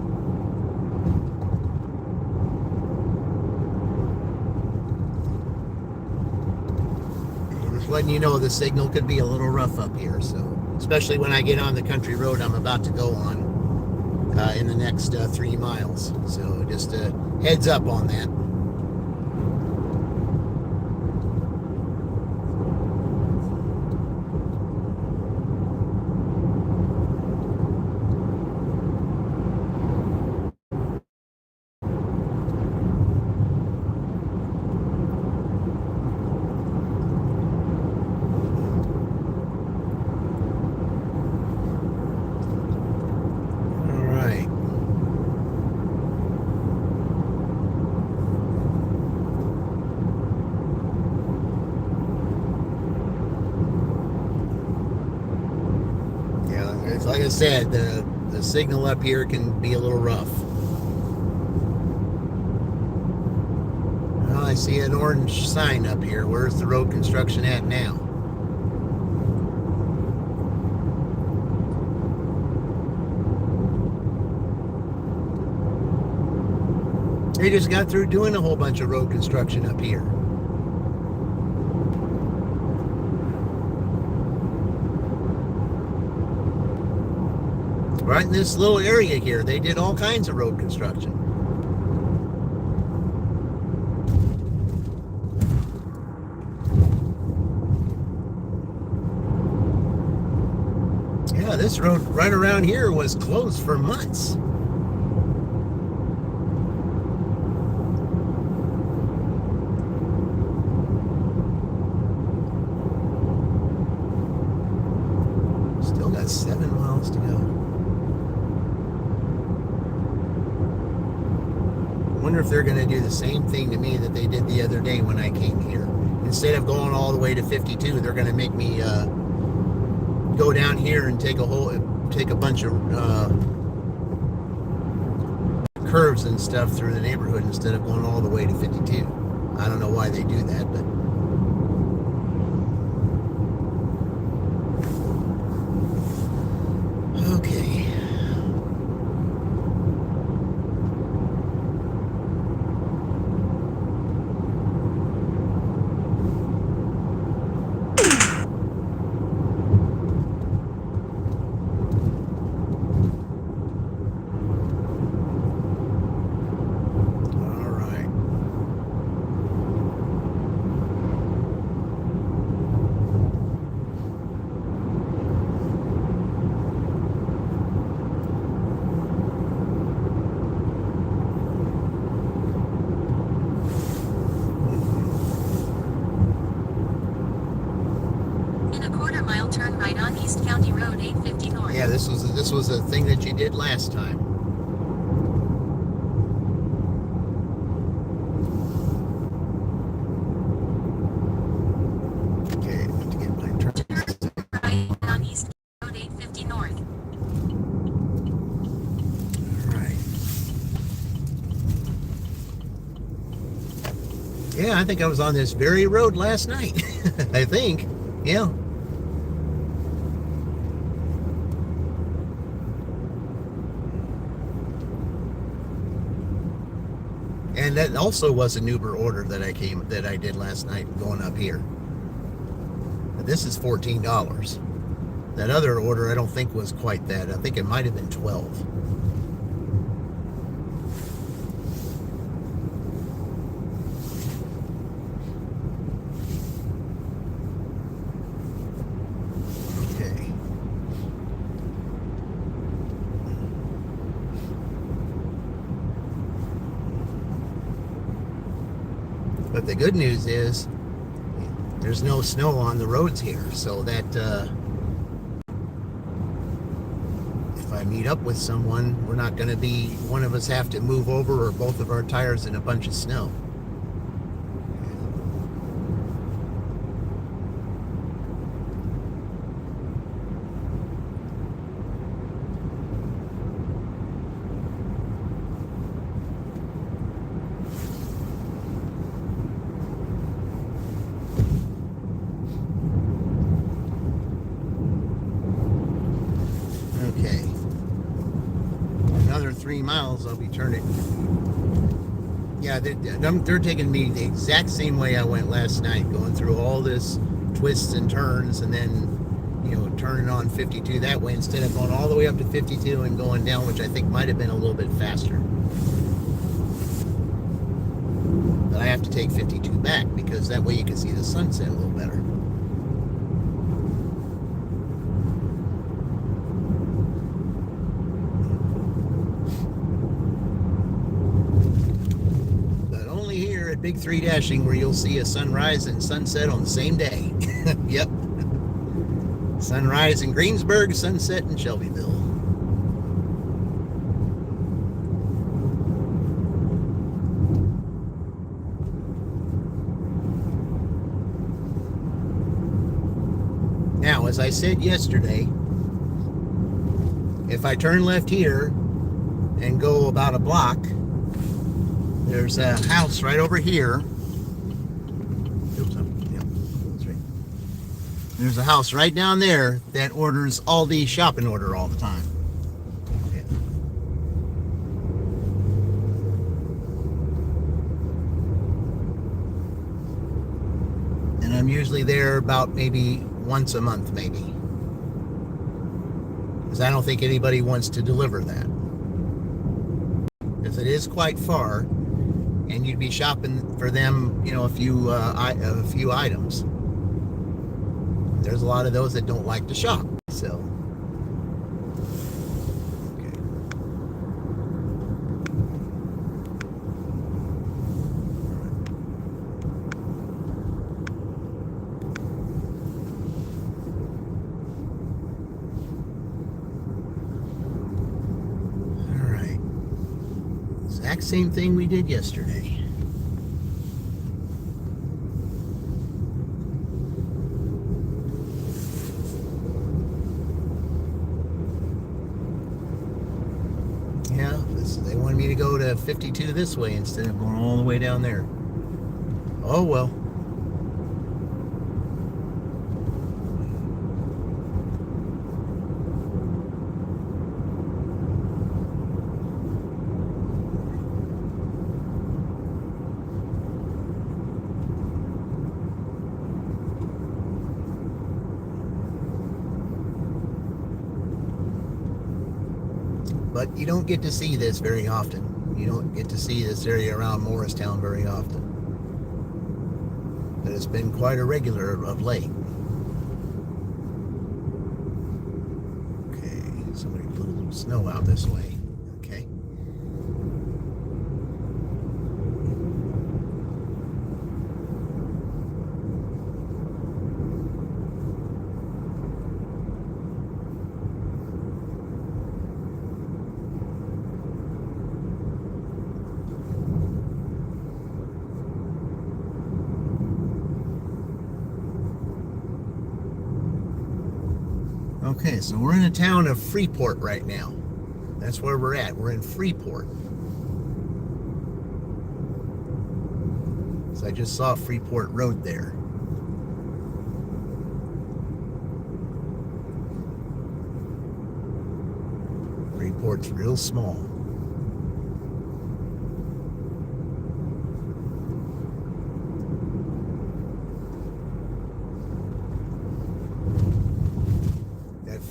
Just letting you know the signal could be a little rough up here, so especially when I get on the country road I'm about to go on in the next 3 miles. So just a heads up on that. Like I said, the signal up here can be a little rough. Well, I see an orange sign up here. Where's the road construction at now? They just got through doing a whole bunch of road construction up here. Right in this little area here, they did all kinds of road construction. Yeah, this road right around here was closed for months. Still got 7 miles to go. I wonder if they're going to do the same thing to me that they did the other day when I came here. Instead of going all the way to 52, they're going to make me go down here and take a bunch of curves and stuff through the neighborhood instead of going all the way to 52. I don't know why they do that, but okay. Turn right on East County Road 850 North. Yeah, this was a thing that you did last time. Okay, I have to get my turn. Turn right on East Road 850 North. All right. Yeah, I think I was on this very road last night. I think. Yeah. And that also was an Uber order that I did last night going up here. But this is $14. That other order I don't think was quite that. I think it might have been 12. Okay. But the good news is there's no snow on the roads here, so that if I meet up with someone, we're not going to be one of us have to move over or both of our tires in a bunch of snow. Okay. Another 3 miles, I'll be turning. Yeah, they're taking me the exact same way I went last night, going through all this twists and turns, and then, turning on 52 that way instead of going all the way up to 52 and going down, which I think might have been a little bit faster. But I have to take 52 back because that way you can see the sunset a little better. Big 3 dashing where you'll see a sunrise and sunset on the same day. Yep. Sunrise in Greensburg, sunset in Shelbyville. Now, as I said yesterday, if I turn left here and go about a block, there's a house right over here. Oops, yeah, that's right. There's a house right down there that orders Aldi shopping order all the time. Okay. And I'm usually there about maybe once a month, maybe. Because I don't think anybody wants to deliver that. Because it is quite far. And you'd be shopping for them, a few items. There's a lot of those that don't like to shop, so. Okay. All right. Exact same thing we did yesterday. Yeah, they wanted me to go to 52 this way instead of going all the way down there. Oh well. But you don't get to see this very often. You don't get to see this area around Morristown very often. But it's been quite a regular of late. Okay, somebody put a little snow out this way. Okay. Okay, so we're in the town of Freeport right now. That's where we're at. We're in Freeport. So I just saw Freeport Road there. Freeport's real small.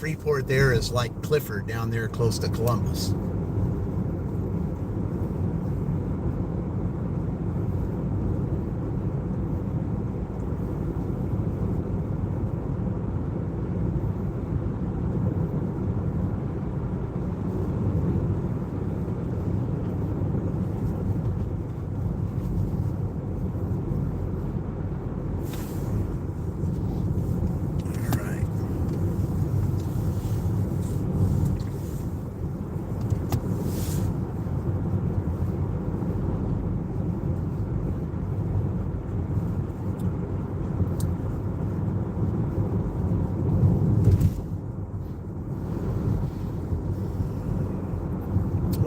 Freeport there is like Clifford down there close to Columbus.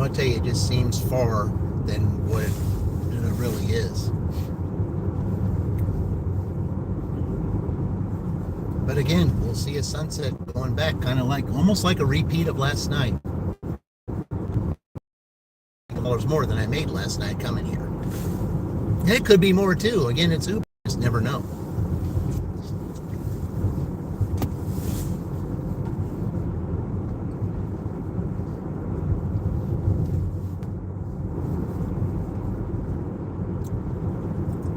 I'll tell you, it just seems far than what it really is. But again, we'll see a sunset going back, kind of like, almost like a repeat of last night. $1 more than I made last night coming here. And it could be more too. Again, it's Uber. Just never know.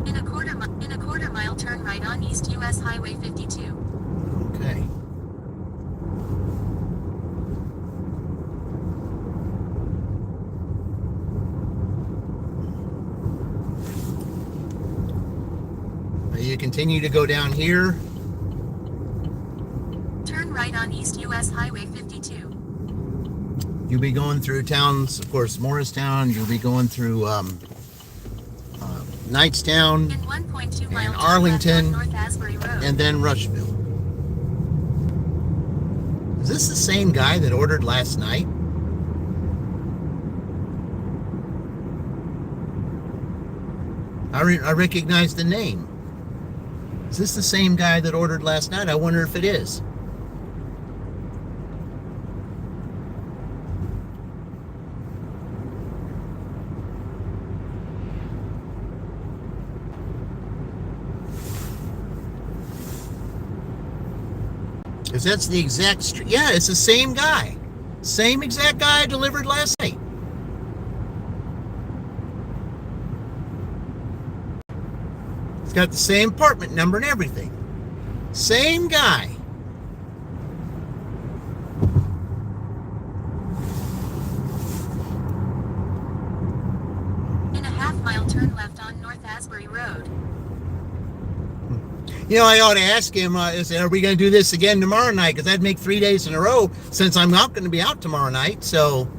In a quarter mile, turn right on East US Highway 52. Okay. You continue to go down here. Turn right on East US Highway 52. You'll be going through towns, of course, Morristown. You'll be going through Knightstown, In 1.2 and miles, Arlington, North Asbury Road. and then Rushville. Is this the same guy that ordered last night? I recognize the name. Is this the same guy that ordered last night? I wonder if it is. Because that's the exact street. Yeah, it's the same guy. Same exact guy I delivered last night. It's got the same apartment number and everything. Same guy. In a half-mile, turn left on North Asbury Road. You know, I ought to ask him, are we going to do this again tomorrow night? Because that'd make 3 days in a row since I'm not going to be out tomorrow night. So,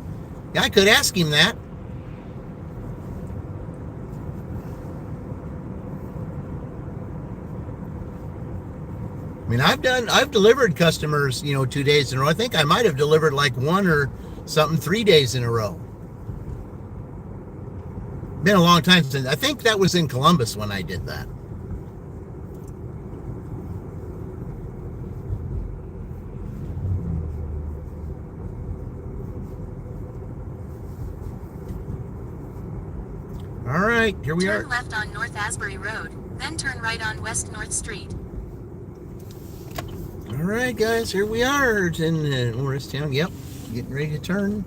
yeah, I could ask him that. I mean, I've delivered customers, 2 days in a row. I think I might have delivered like one or something 3 days in a row. Been a long time since. I think that was in Columbus when I did that. All right, here we are. Turn left on North Asbury Road, then turn right on West North Street. All right, guys, here we are. It's in Morristown. Yep, getting ready to turn.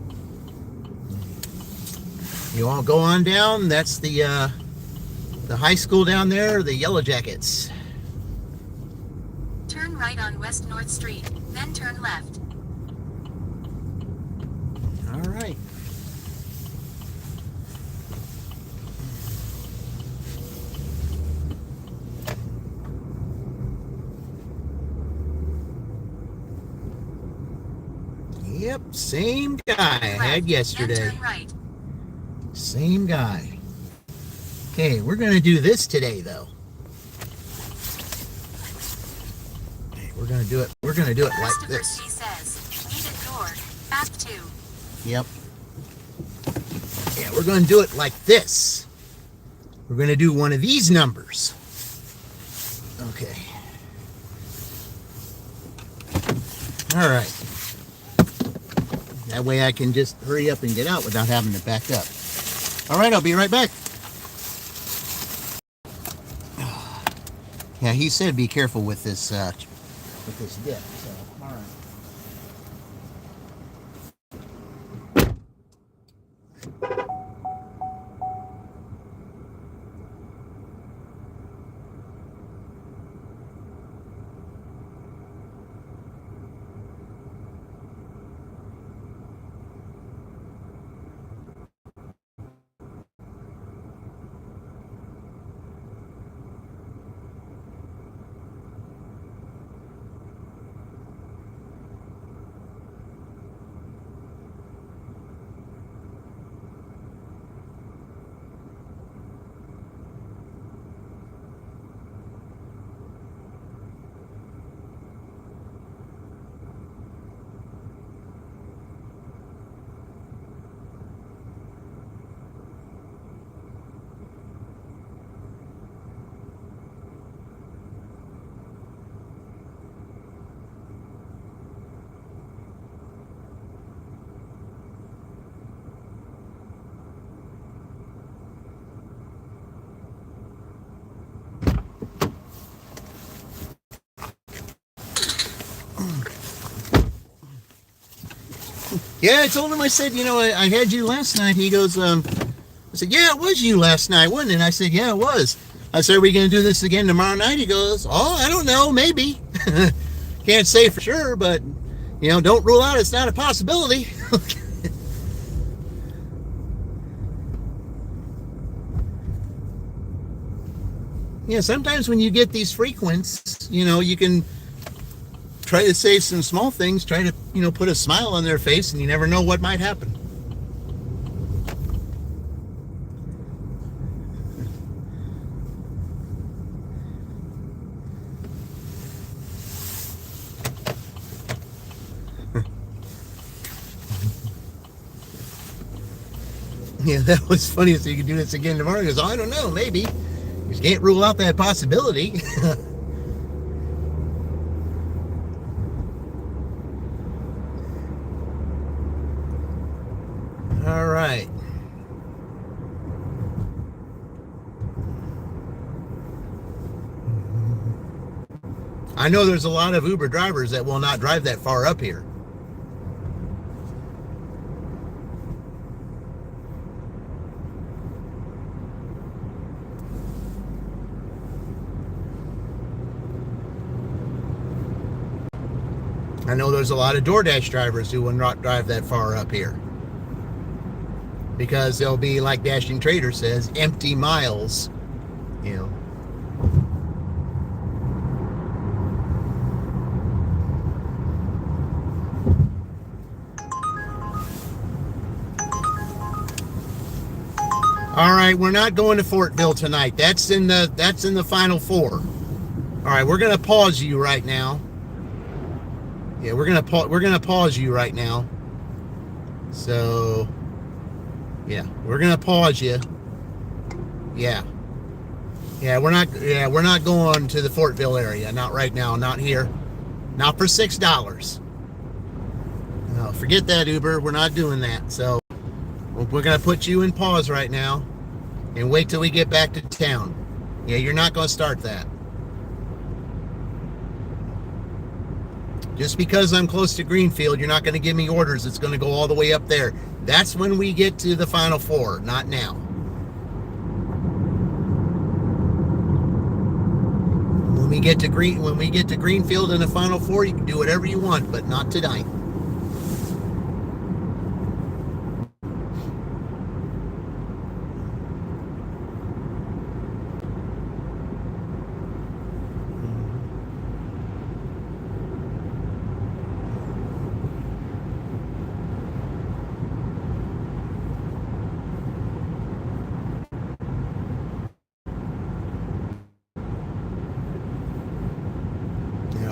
You all go on down. That's the high school down there, the Yellow Jackets. Turn right on West North Street, then turn left. All right. Yep, same guy I had yesterday. Turn right. Same guy. Okay, we're gonna do this today, though. Okay, we're gonna do it. We're gonna do it like this. Christopher C. says, needed door, app 2. Yep. Yeah, we're gonna do it like this. We're gonna do one of these numbers. Okay. All right. That way I can just hurry up and get out without having to back up. All right, I'll be right back. Yeah, he said be careful with this dip. So, all right. Yeah, I told him, I said, I had you last night. He goes, I said, yeah, it was you last night, wasn't it? And I said, yeah, it was. I said, are we going to do this again tomorrow night? He goes, oh, I don't know, maybe. Can't say for sure, but, don't rule out it's not a possibility. Yeah, sometimes when you get these frequents, you can try to say some small things, try to, put a smile on their face, and you never know what might happen. Yeah, that was funny. So you can do this again tomorrow. He goes, oh, I don't know, maybe. You just can't rule out that possibility. All right. I know there's a lot of Uber drivers that will not drive that far up here. I know there's a lot of DoorDash drivers who will not drive that far up here. Because they'll be, like Dashing Trader says, empty miles. All right, we're not going to Fortville tonight. That's in the final four. All right, we're gonna pause you right now. Yeah, we're gonna pause you right now. So, yeah, we're gonna pause you. Yeah, we're not going to the Fortville area. Not right now. Not here. Not for $6. No, forget that, Uber. We're not doing that. So, we're gonna put you in pause right now, and wait till we get back to town. Yeah, you're not gonna start that. Just because I'm close to Greenfield, you're not going to give me orders. It's going to go all the way up there. That's when we get to the final four, not now. When we get to Greenfield in the final four, you can do whatever you want, but not tonight.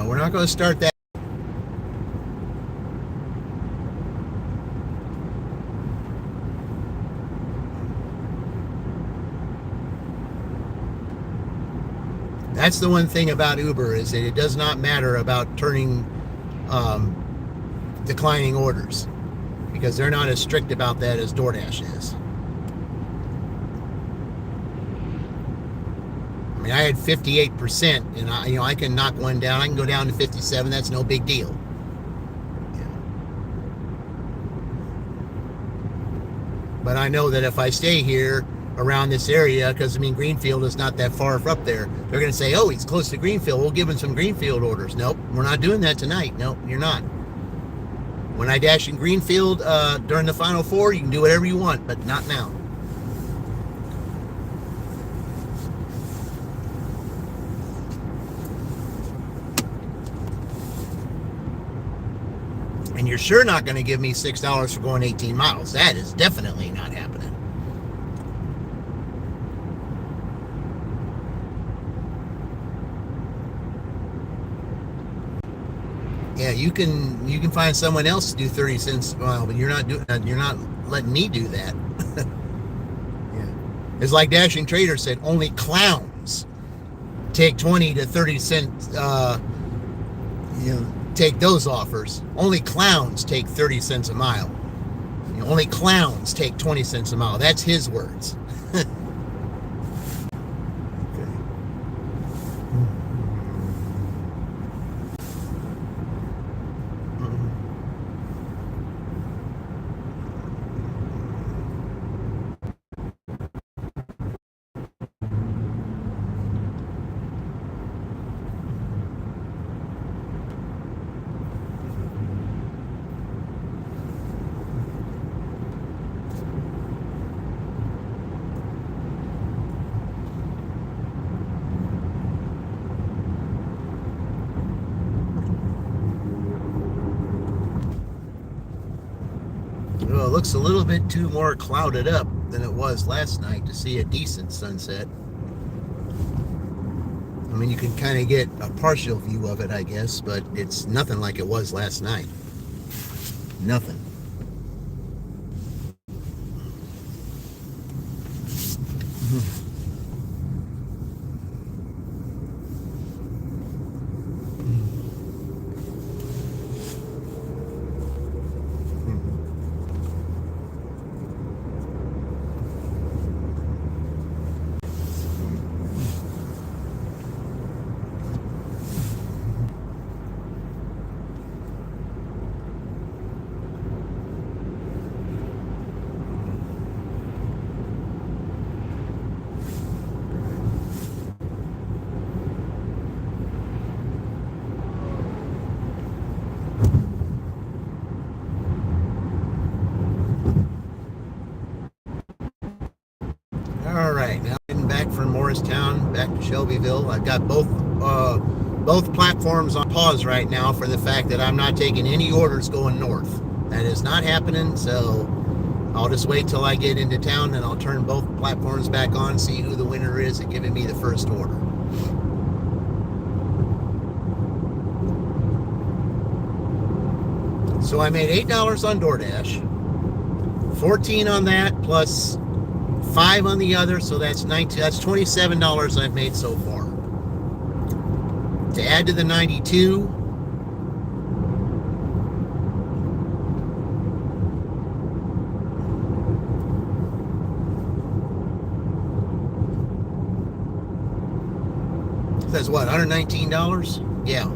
We're not going to start that. That's the one thing about Uber, is that it does not matter about declining orders, because they're not as strict about that as DoorDash is. I mean, I had 58%, and I can knock one down. I can go down to 57. That's no big deal. Yeah. But I know that if I stay here around this area, because Greenfield is not that far up there, they're going to say, oh, he's close to Greenfield, we'll give him some Greenfield orders. Nope, we're not doing that tonight. Nope, you're not. When I dash in Greenfield during the final four, you can do whatever you want, but not now. And you're sure not going to give me $6 for going 18 miles. That is definitely not happening. Yeah, you can find someone else to do 30 cents. Well, but you're not letting me do that. Yeah, it's like Dashing Trader said. Only clowns take 20 to 30 cents. Take those offers. Only clowns take 30 cents a mile. Only clowns take 20 cents a mile. That's his words. looks a little bit too more clouded up than it was last night to see a decent sunset. I mean, you can kind of get a partial view of it, I guess, but it's nothing like it was last night. Nothing. All right, now getting back from Morristown back to Shelbyville. I've got both platforms on pause right now for the fact that I'm not taking any orders going north. That is not happening, so I'll just wait till I get into town and I'll turn both platforms back on, see who the winner is and giving me the first order. So I made $8 on DoorDash, 14 on that plus 5 on the other, so that's 19. That's $27 I've made so far. To add to the 92, that's what, $119? Yeah.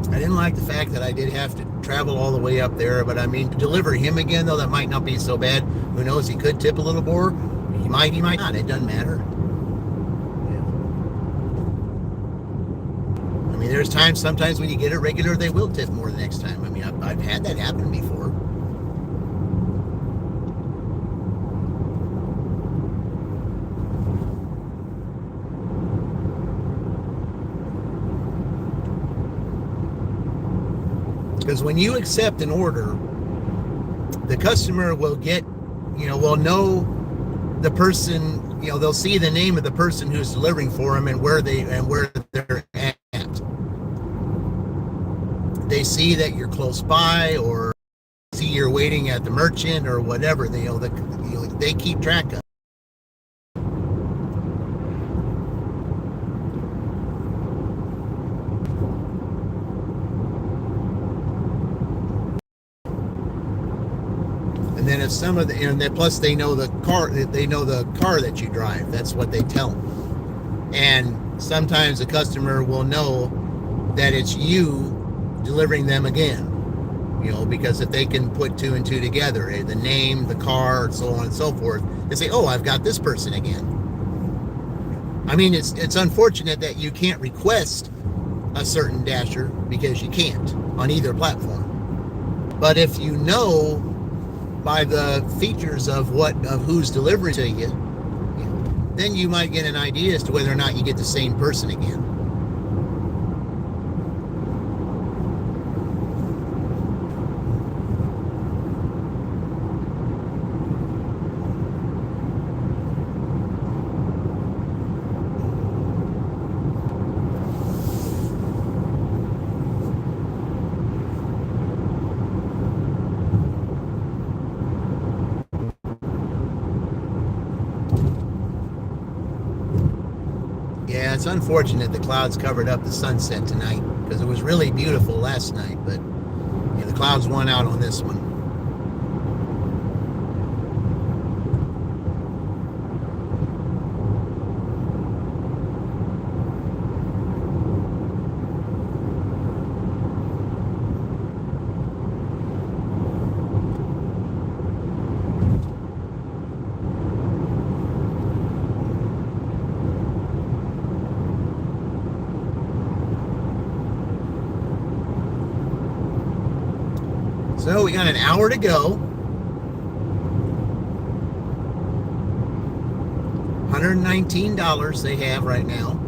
I didn't like the fact that I did have to travel all the way up there, but I mean, to deliver him again, though, that might not be so bad. Who knows? He could tip a little more. He might not. It doesn't matter. Yeah. I mean, there's times, sometimes when you get it regular, they will tip more the next time. I mean, I've had that happen before. Because when you accept an order, the customer will get, will know the person, they'll see the name of the person who's delivering for them and where they're at. They see that you're close by, or see you're waiting at the merchant or whatever. They keep track of. And then if some of plus they know the car that you drive. That's what they tell them. And sometimes the customer will know that it's you delivering them again. Because if they can put 2 and 2 together, the name, the car, so on and so forth, they say, "Oh, I've got this person again." I mean, it's unfortunate that you can't request a certain dasher because you can't on either platform. But if you know by the features of who's delivering to you, then you might get an idea as to whether or not you get the same person again. Yeah, it's unfortunate the clouds covered up the sunset tonight, because it was really beautiful last night, but the clouds won out on this one. So we got an hour to go. $119 they have right now.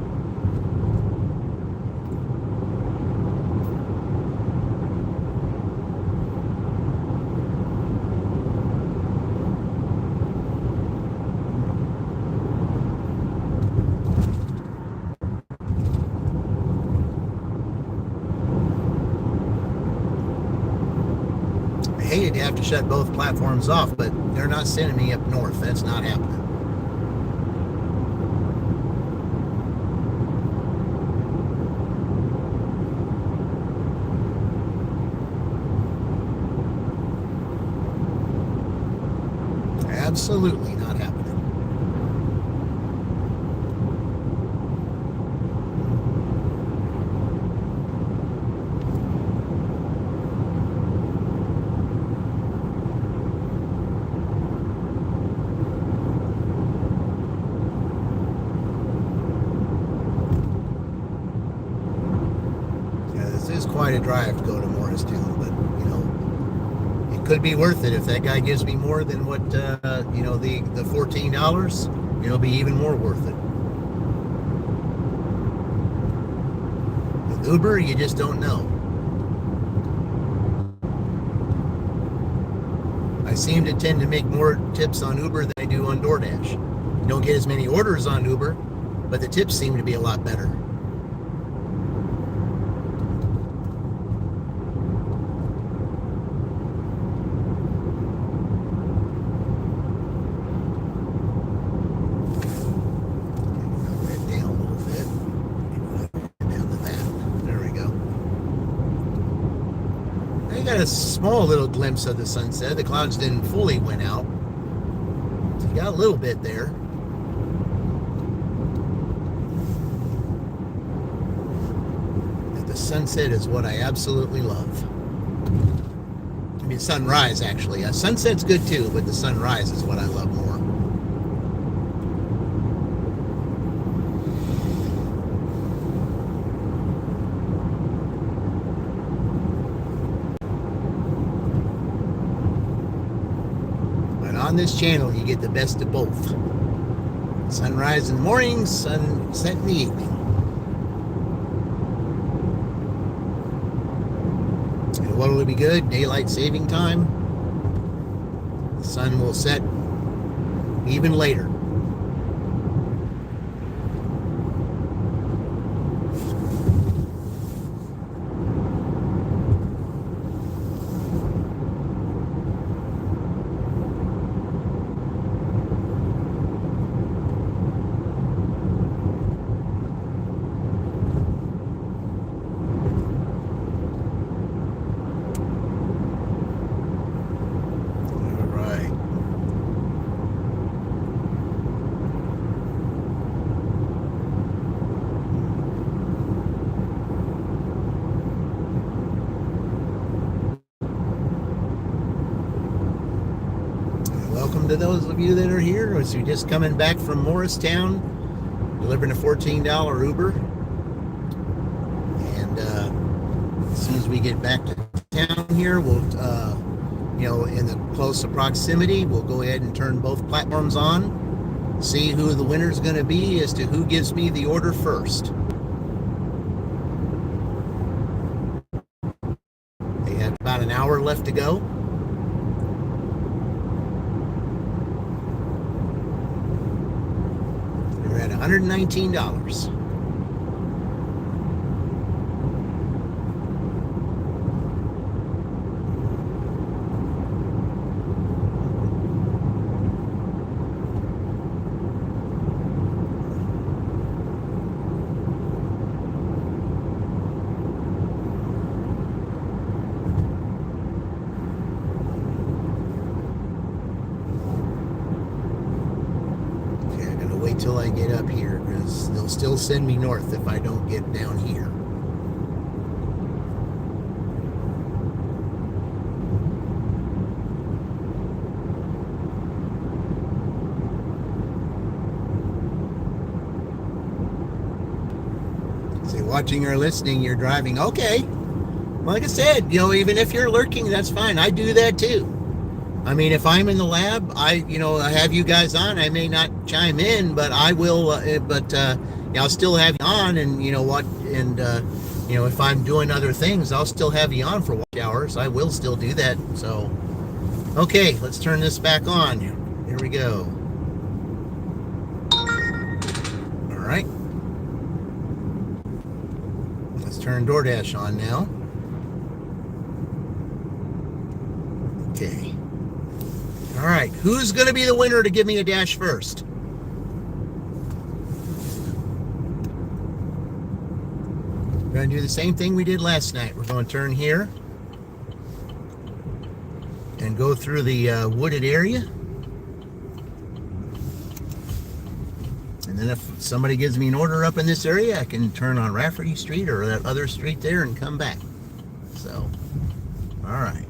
I hated to have to shut both platforms off, but they're not sending me up north. That's not happening. Absolutely not happening. Yeah, this is quite a drive to go to Morristown, but you know, it could be worth it if that guy gives me more than what you know, the $14. It'll be even more worth it. With Uber, you just don't know. I seem to tend to make more tips on Uber than I do on DoorDash. You don't get as many orders on Uber, but the tips seem to be a lot better. Got a small little glimpse of the sunset. The clouds didn't fully win out. So you got a little bit there. And the sunset is what I absolutely love. I mean, sunrise actually. Sunset's good too, but the sunrise is what I love more. On this channel, you get the best of both. Sunrise in the morning, sunset in the evening. And what will be good? Daylight saving time. The sun will set even later. Welcome to those of you that are here. So you're just coming back from Morristown, delivering a $14 Uber. And as soon as we get back to town here, we'll, you know, in the close proximity, we'll go ahead and turn both platforms on, see who the winner's going to be as to who gives me the order first. They have about an hour left to go. At $119. Till I get up here, because they'll still send me north if I don't get down here. Say, watching or listening, you're driving. Okay, Like I said, even if you're lurking, that's fine. I do that too. I mean, if I'm in the lab, I have you guys on. I may not chime in, but I will. I'll still have you on, and if I'm doing other things, I'll still have you on for watch hours. I will still do that. So, okay, let's turn this back on. Here we go. All right. Let's turn DoorDash on now. Okay. All right. Who's going to be the winner to give me a dash first? We're going to do the same thing we did last night. We're going to turn here and go through the wooded area. And then if somebody gives me an order up in this area, I can turn on Rafferty Street or that other street there and come back. So, all right.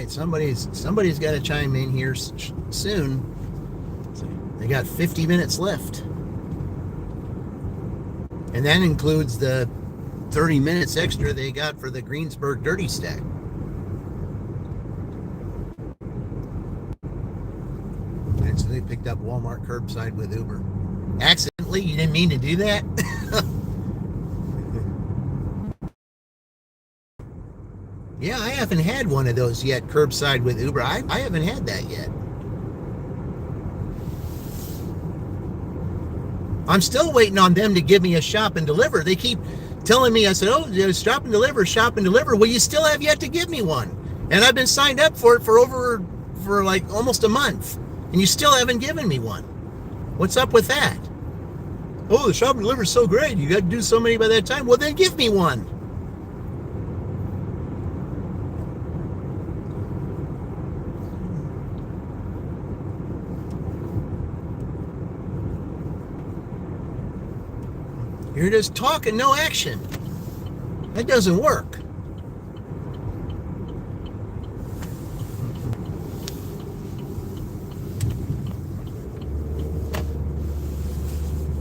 Somebody's got to chime in here soon. They got 50 minutes left, and that includes the 30 minutes extra they got for the Greensburg Dirty Stack. And so they picked up Walmart curbside with Uber. Accidentally? You didn't mean to do that? Yeah, I haven't had one of those yet, curbside with Uber. I haven't had that yet. I'm still waiting on them to give me a shop and deliver. They keep telling me, I said, shop and deliver, shop and deliver. Well, you still have yet to give me one. And I've been signed up for it for like almost a month. And you still haven't given me one. What's up with that? Oh, the shop and deliver is so great. You got to do so many by that time. Well, then give me one. You're just talking, no action. That doesn't work.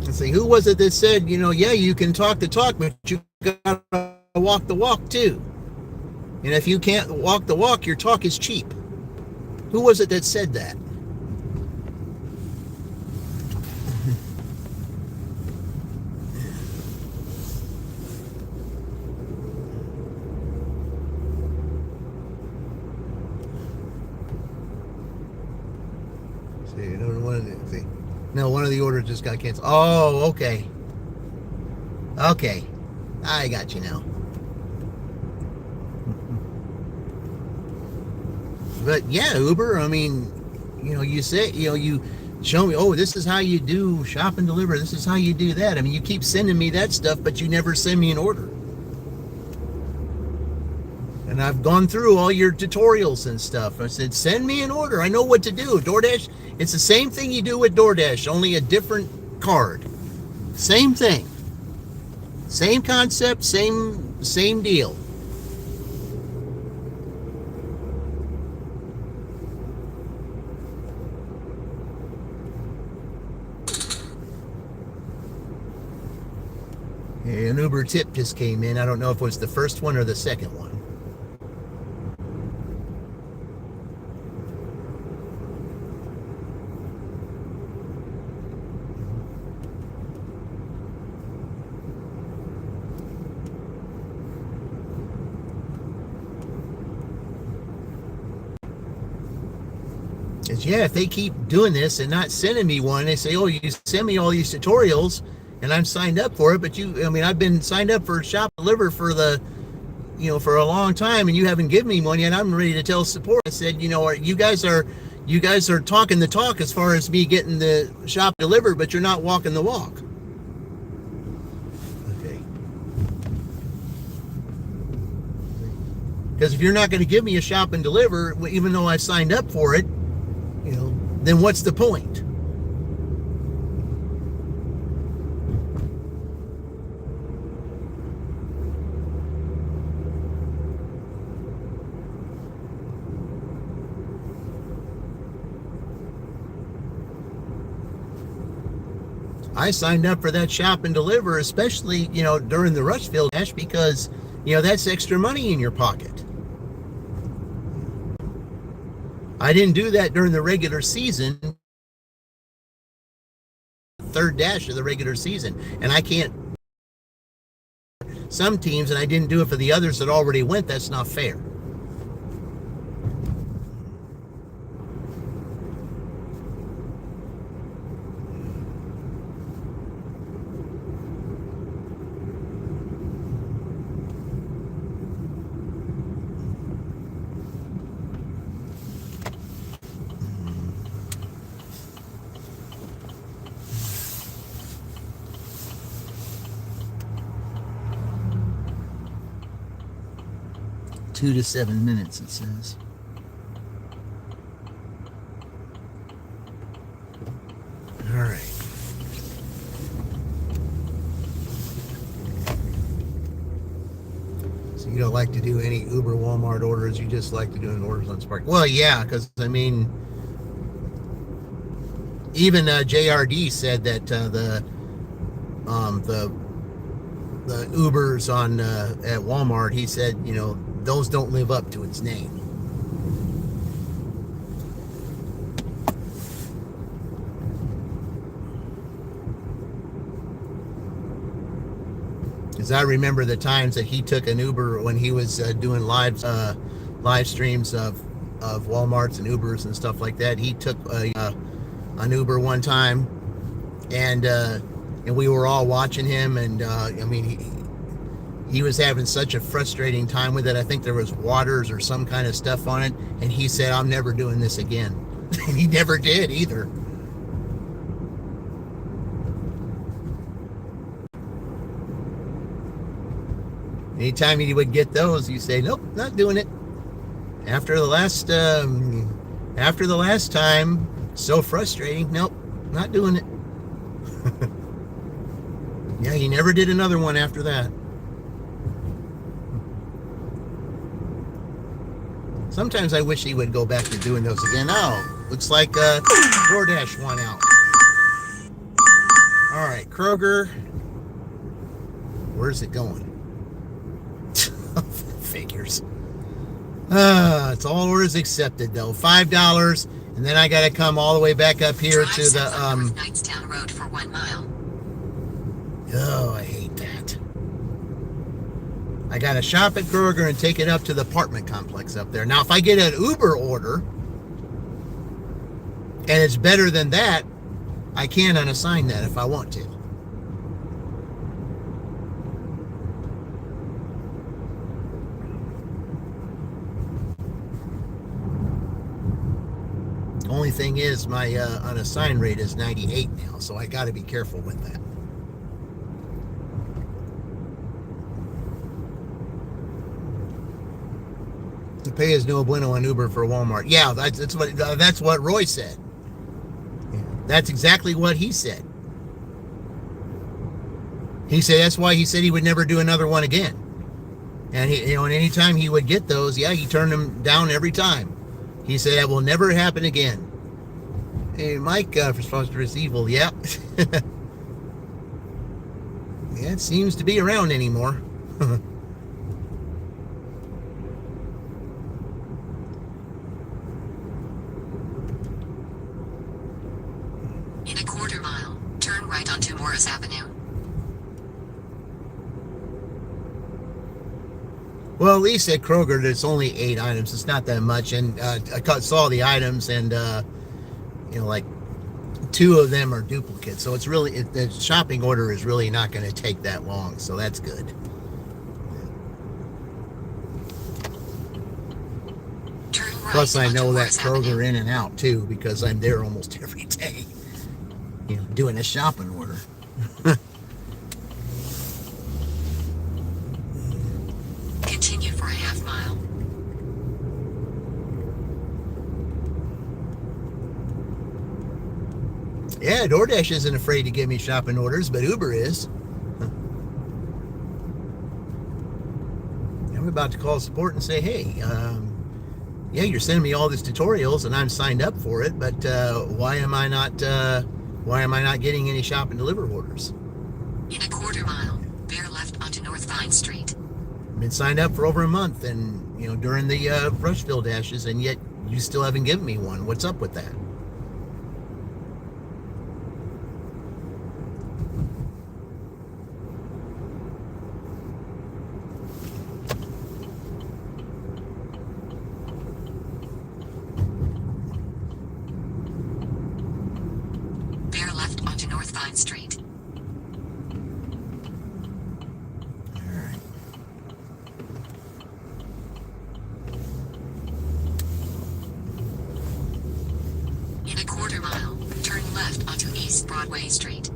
Let's see, who was it that said, yeah, you can talk the talk, but you gotta walk the walk too. And if you can't walk the walk, your talk is cheap. Who was it that said that? No, one of the orders just got canceled. Oh, okay. Okay. I got you now. But yeah, Uber, I mean, you say, you show me, oh, this is how you do shop and deliver. This is how you do that. I mean, you keep sending me that stuff, but you never send me an order. And I've gone through all your tutorials and stuff. I said, send me an order. I know what to do. DoorDash, it's the same thing you do with DoorDash, only a different card. Same thing. Same concept, same deal. Okay, an Uber tip just came in. I don't know if it was the first one or the second one. Yeah, if they keep doing this and not sending me one, they say, oh, you send me all these tutorials and I'm signed up for it, but I've been signed up for Shop Deliver for the for a long time, and you haven't given me one yet. I'm ready to tell support. I said, you guys are talking the talk as far as me getting the shop delivered, but you're not walking the walk. Okay. Because if you're not going to give me a shop and deliver, even though I signed up for it, then what's the point? I signed up for that shop and deliver, especially, during the Rushville Dash, because, that's extra money in your pocket. I didn't do that during the regular season, third dash of the regular season, and I can't, some teams, and I didn't do it for the others that already went. That's not fair. Two to 7 minutes, it says. All right. So you don't like to do any Uber Walmart orders, you just like to do orders on Spark. Well, yeah, because even JRD said that the Ubers on at Walmart, he said, those don't live up to its name. Because I remember the times that he took an Uber when he was doing live streams of Walmarts and Ubers and stuff like that. He took an Uber one time, and we were all watching him, and he was having such a frustrating time with it. I think there was waters or some kind of stuff on it, and he said, I'm never doing this again. And he never did either. Anytime he would get those, you say, nope, not doing it. After the last time, so frustrating, nope, not doing it. Yeah, he never did another one after that. Sometimes I wish he would go back to doing those again. Oh, looks like DoorDash won out. All right, Kroger. Where's it going? Figures. It's all orders accepted though. $5, and then I got to come all the way back up here to the Knightstown Road for 1 mile. Oh, I hate that. I got to shop at Kroger and take it up to the apartment complex up there. Now, if I get an Uber order and it's better than that, I can unassign that if I want to. Only thing is, my unassigned rate is 98 now, so I got to be careful with that. The pay is no bueno on Uber for Walmart. Yeah, that's what Roy said. That's exactly what he said. He said that's why he said he would never do another one again. And and anytime he would get those, he turned them down every time. He said that will never happen again. Hey, Mike, for Foster is evil. Yeah. Yeah, it seems to be around anymore. In a quarter mile, turn right onto Morris Avenue. Well, at least at Kroger, there's only 8 items. It's not that much. And I saw the items, and, like 2 of them are duplicates. So it's really, the shopping order is really not going to take that long. So that's good. Plus, I onto know that Morris Avenue. Kroger in and out too because I'm there almost every day. You know, doing a shopping order. Continue for a half mile. Yeah, DoorDash isn't afraid to give me shopping orders, but Uber is. I'm about to call support and say, hey, yeah, you're sending me all these tutorials and I'm signed up for it, but why am I not getting any shop and deliver orders? In a quarter mile, bear left onto North Vine Street. I've been signed up for over a month, and you know, during the Rushville dashes, and yet you still haven't given me one. What's up with that? Bear left onto North Vine Street. In a quarter mile, turn left onto East Broadway Street.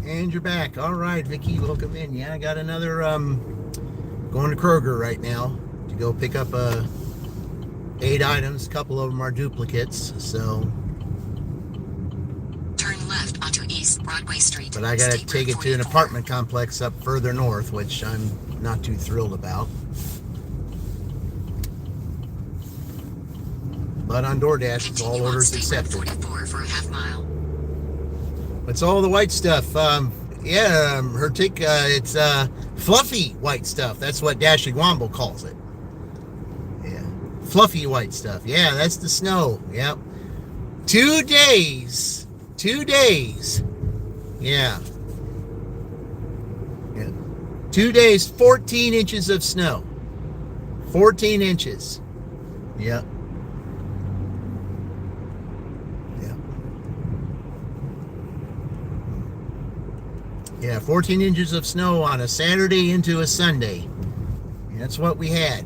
And you're back. All right, Vicky, welcome in. Yeah, I got another going to Kroger right now to go pick up 8 items. A couple of them are duplicates, so. Turn left onto East Broadway Street. But I got to State take Route it to an 44. apartment complex up further north, which I'm not too thrilled about. But on DoorDash, it's all Continue on orders State Route accepted. 44 for a half mile. It's all the white stuff. Yeah, her tick. It's fluffy white stuff. That's what Dash Womble calls it. Yeah, fluffy white stuff. Yeah, that's the snow. Yep. 2 days. 2 days. Yeah. Yeah. 2 days, 14 inches of snow. 14 inches. Yep. Yeah, 14 inches of snow on a Saturday into a Sunday. That's what we had.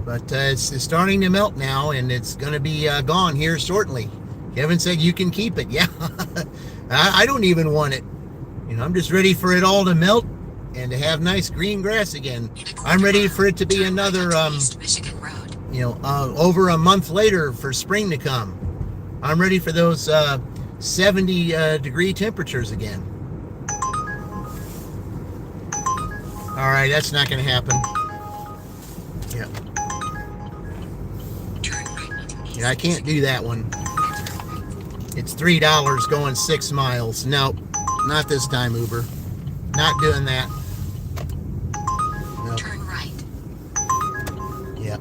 But it's starting to melt now, and it's going to be gone here shortly. Kevin said you can keep it. Yeah, I don't even want it. You know, I'm just ready for it all to melt and to have nice green grass again. I'm ready for it to be another, East Michigan Road. you know, over a month later for spring to come. I'm ready for those 70-degree temperatures again. All right, that's not going to happen. Yeah. Turn right onto East Yeah, I can't do that one. It's $3 going 6 miles. Nope, not this time, Uber. Not doing that. Nope. Turn right. Yeah,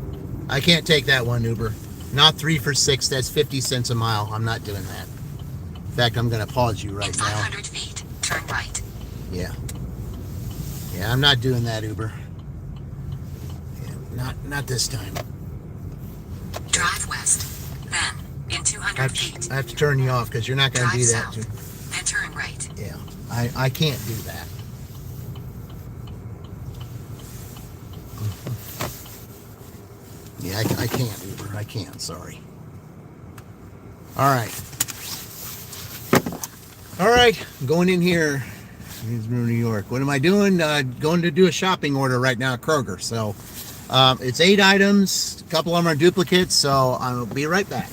I can't take that one, Uber. Not 3 for 6. That's 50 cents a mile. I'm not doing that. In fact, I'm going to pause you In right now. 500 feet, turn right. Yeah. Yeah, I'm not doing that, Uber. Yeah, not this time. Drive west. Then, in 200 feet, I have to turn you off because you're not going to drive do that. south. Then turn right. Yeah, I can't do that. Yeah, I can't, Uber. I can't. Sorry. All right. All right. I'm going in here. New York. What am I doing? Going to do a shopping order right now at Kroger. So it's 8 items. A couple of them are duplicates. So I'll be right back.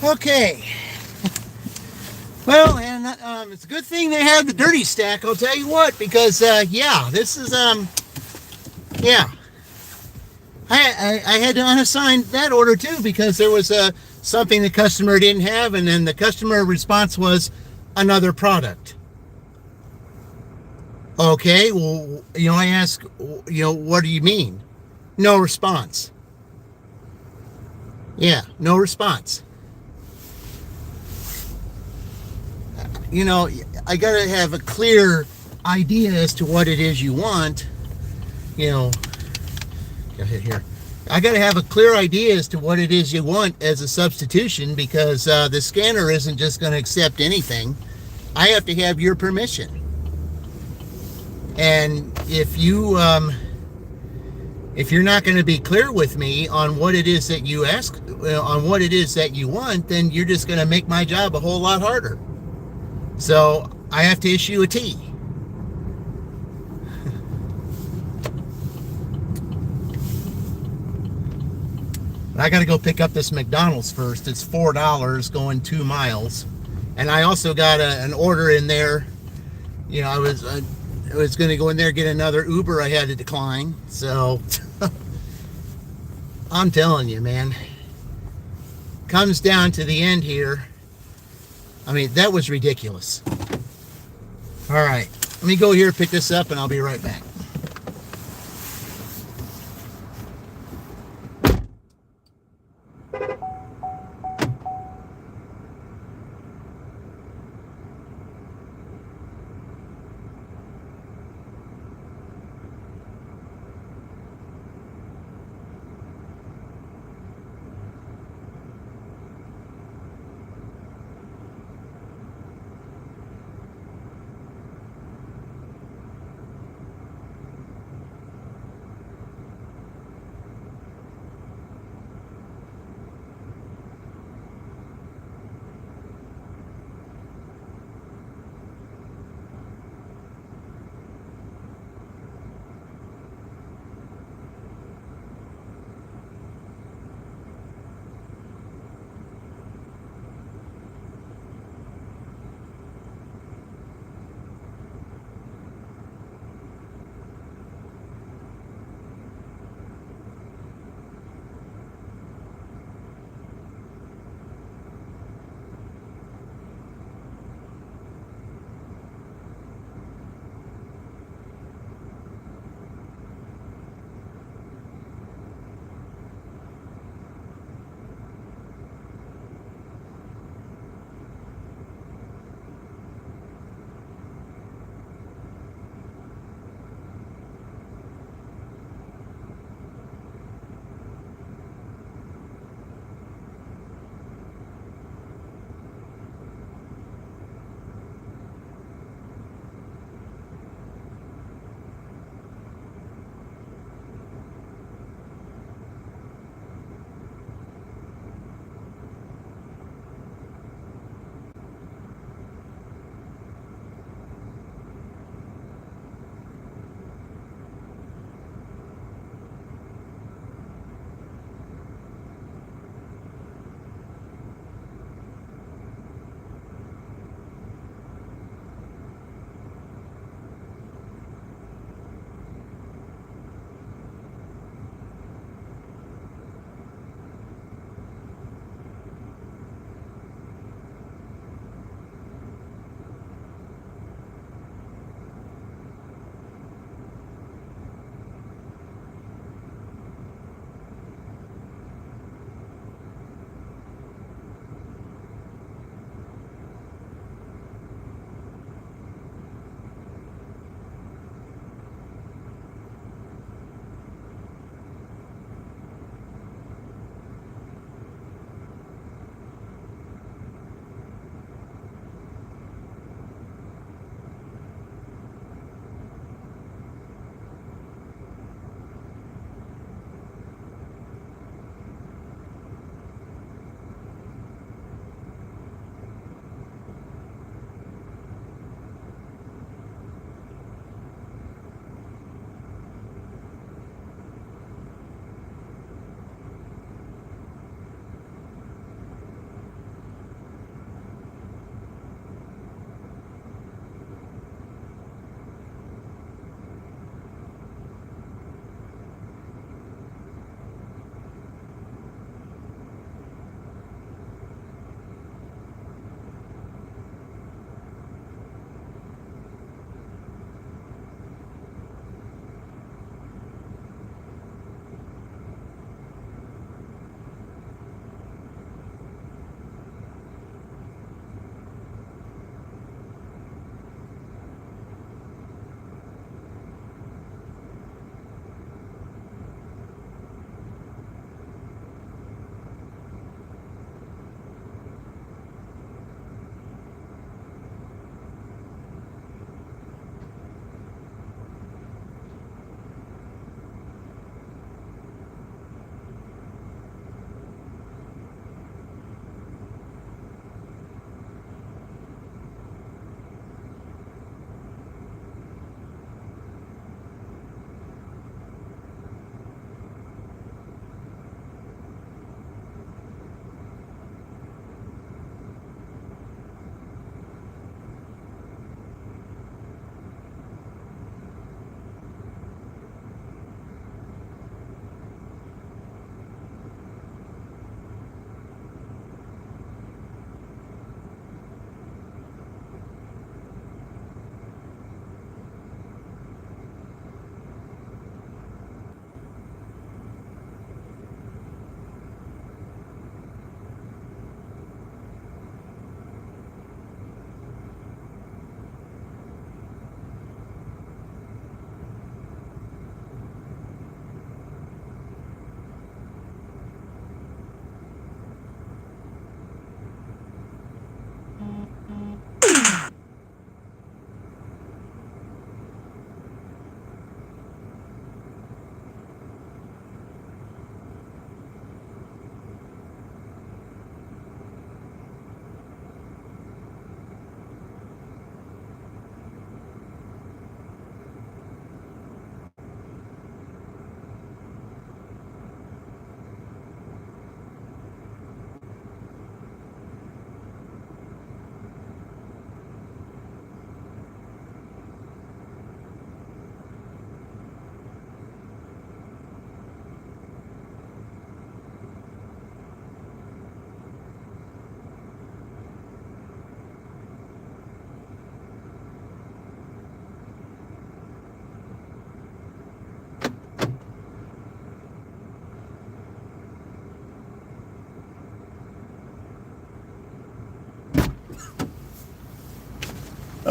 Okay. Well, and it's a good thing they had the dirty stack, I'll tell you what, because, yeah, this is, yeah. I had to unassign that order too because there was something the customer didn't have, and then the customer response was another product. Okay, well, I ask, what do you mean? No response. Yeah, no response. I gotta have a clear idea as to what it is you want. Got hit here. I gotta have a clear idea as to what it is you want as a substitution, because the scanner isn't just gonna accept anything. I have to have your permission. And if you're not going to be clear with me on what it is that you ask, on what it is that you want, then you're just going to make my job a whole lot harder. So I have to issue a T. I got to go pick up this McDonald's first. It's $4 going 2 miles. And I also got an order in there. I was going to go in there and get another Uber. I had to decline. So I'm telling you, man, comes down to the end here. I mean, that was ridiculous. All right, let me go here, pick this up, and I'll be right back.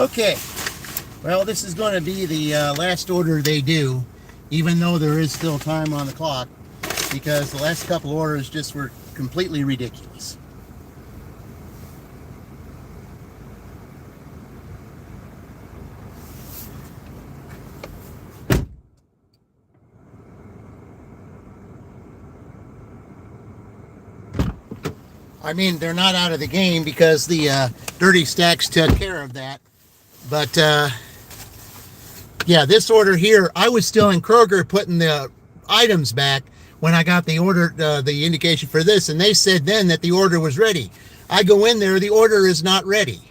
Okay, well, this is going to be the last order they do, even though there is still time on the clock, because the last couple orders just were completely ridiculous. I mean, they're not out of the game because the dirty stacks took care of that. But, yeah, this order here, I was still in Kroger putting the items back when I got the order, the indication for this, and they said then that the order was ready. I go in there, the order is not ready.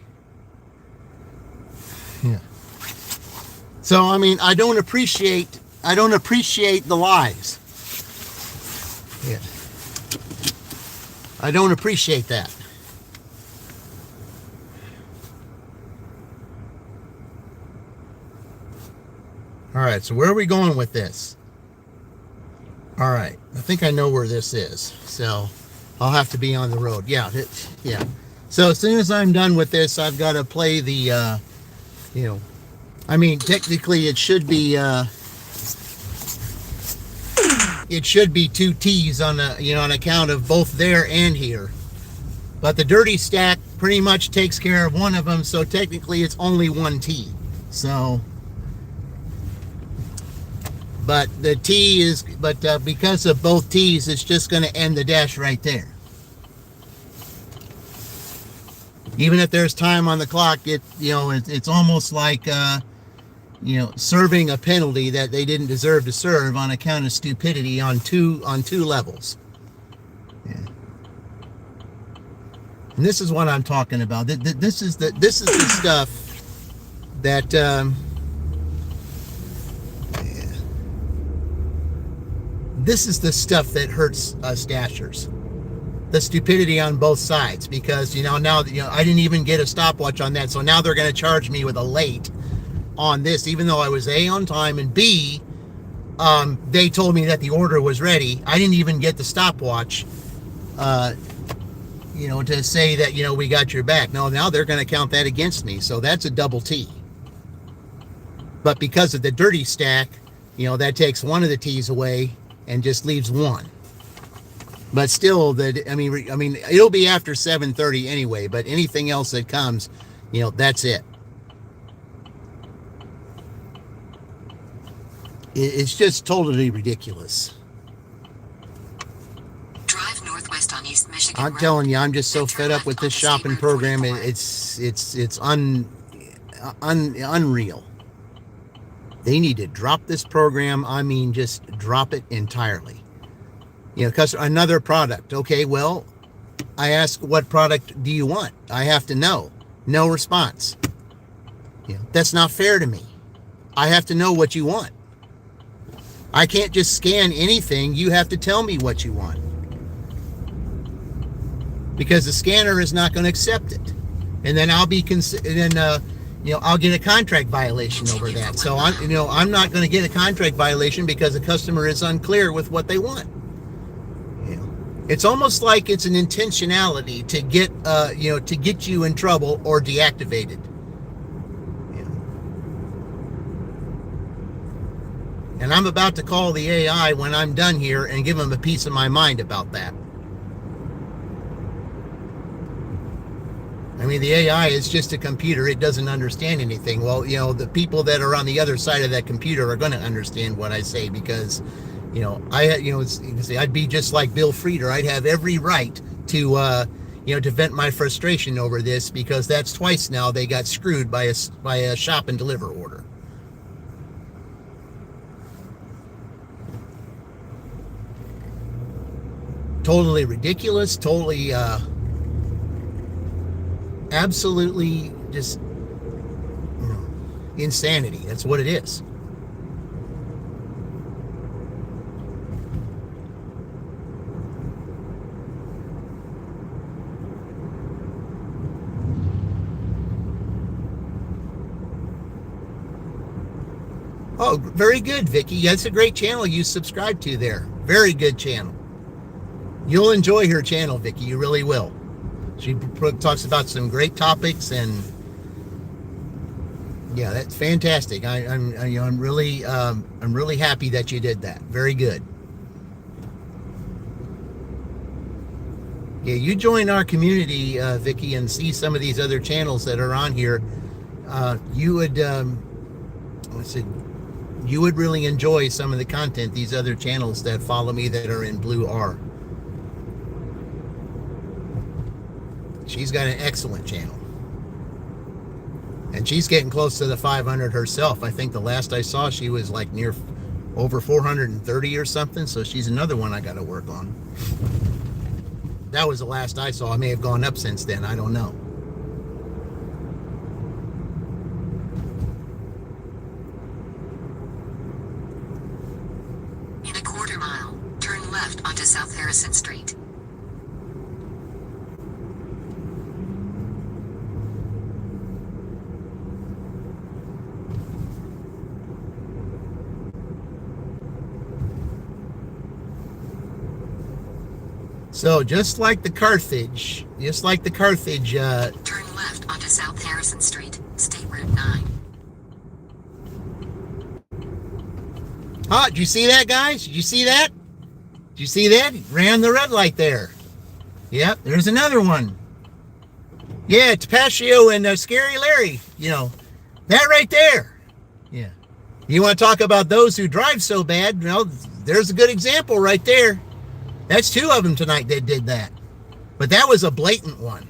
Yeah. So, I mean, I don't appreciate the lies. Yeah. I don't appreciate that. All right, so where are we going with this? All right, I think I know where this is, so I'll have to be on the road. Yeah, yeah. So as soon as I'm done with this, I've got to play the, you know, I mean, technically it should be 2 T's on a, you know, on account of both there and here. But the dirty stack pretty much takes care of one of them, so technically it's only 1 T. So, but the T is, but because of both T's, it's just going to end the dash right there. Even if there's time on the clock, it's almost like, serving a penalty that they didn't deserve to serve on account of stupidity on two levels. Yeah. And this is what I'm talking about. This is the stuff that this is the stuff that hurts us dashers. The stupidity on both sides, because now I didn't even get a stopwatch on that, so now they're going to charge me with a late on this, even though I was A, on time, and B, they told me that the order was ready. I didn't even get the stopwatch, to say that, we got your back. No, now they're going to count that against me. So that's a double T. But because of the dirty stack, that takes one of the T's away and just leaves one. But still, I mean, it'll be after 7:30 anyway, but anything else that comes, that's it. It's just totally ridiculous. Drive northwest on East Michigan I'm telling you, I'm just so fed up with this shopping program. It's unreal. They need to drop this program. I mean, just drop it entirely. Because another product. Okay, well, I ask, what product do you want? I have to know. No response. That's not fair to me. I have to know what you want. I can't just scan anything. You have to tell me what you want. Because the scanner is not going to accept it. And then I'll be I'll get a contract violation over that. So I'm not going to get a contract violation because the customer is unclear with what they want. It's almost like it's an intentionality to get you in trouble or deactivated. And I'm about to call the AI when I'm done here and give them a piece of my mind about that. I mean, the AI is just a computer. It doesn't understand anything. Well, the people that are on the other side of that computer are going to understand what I say, because, I'd be just like Bill Frieder. I'd have every right to, to vent my frustration over this, because that's twice now they got screwed by a shop and deliver order. Totally ridiculous, totally, absolutely just insanity. That's what it is. Oh, very good, Vicky. That's a great channel you subscribe to there. Very good channel. You'll enjoy her channel, Vicky. You really will. She talks about some great topics, and Yeah, that's fantastic. I'm really happy that you did that. Very good. Yeah, you join our community, Vicky, and see some of these other channels that are on here. You would, you would really enjoy some of the content. These other channels that follow me that are in blue R. She's got an excellent channel. And she's getting close to the 500 herself. I think the last I saw, she was like near over 430 or something. So she's another one I got to work on. That was the last I saw. I may have gone up since then. I don't know. In a quarter mile, turn left onto South Harrison Street. So just like the Carthage, turn left onto South Harrison Street, State Route 9. Did you see that, guys? Did you see that? Did you see that? He ran the red light there. Yep, there's another one. Yeah, Tapatio and Scary Larry. You know, that right there. Yeah. You want to talk about those who drive so bad? You know, there's a good example right there. That's two of them tonight that did that. But that was a blatant one.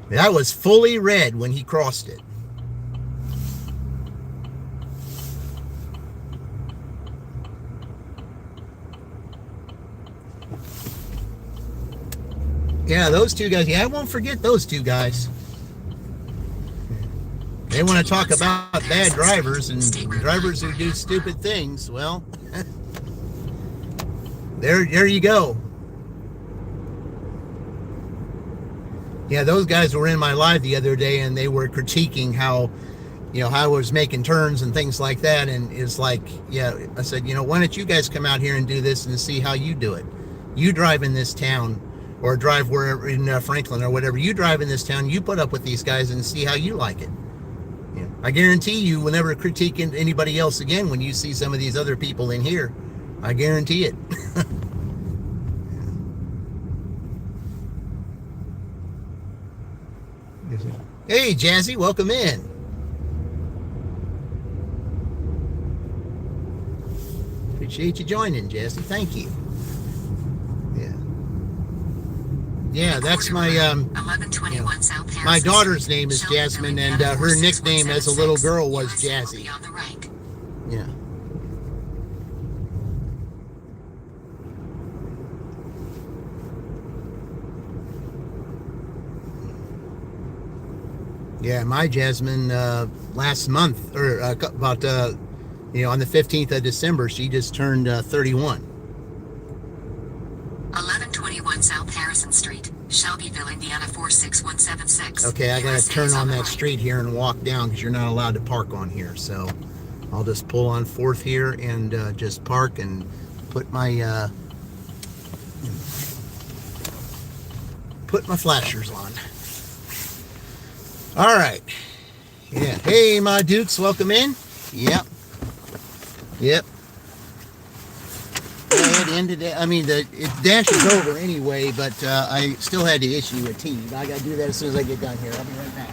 That was fully red when he crossed it. Yeah, those two guys. Yeah, I won't forget those two guys. They want to talk about bad drivers and drivers who do stupid things. Well, there you go. Yeah, those guys were in my live the other day, and they were critiquing how, you know, how I was making turns and things like that. And it's like, yeah, I said, you know, why don't you guys come out here and do this and see how you do it? You drive in this town, or drive wherever in Franklin or whatever. You drive in this town, you put up with these guys and see how you like it. Yeah. I guarantee you will never critique anybody else again when you see some of these other people in here. I guarantee it. Hey, Jazzy, welcome in. Appreciate you joining, Jazzy. Thank you. Yeah, that's my my daughter's name is Jasmine, and her nickname as a little girl was Jazzy. Yeah. Yeah, my Jasmine last month, or about you know, on the 15th of December, she just turned 31. 1121 South Harrison Street, Shelbyville, Indiana 46176. Okay, I gotta turn on that street here and walk down because you're not allowed to park on here. So I'll just pull on 4th here and just park and put my flashers on. All right. Yeah. Hey, my Dukes, welcome in. Yep. Yep. It ended. I mean, the dash is over anyway, but I still had to issue a T. I got to do that as soon as I get done here. I'll be right back.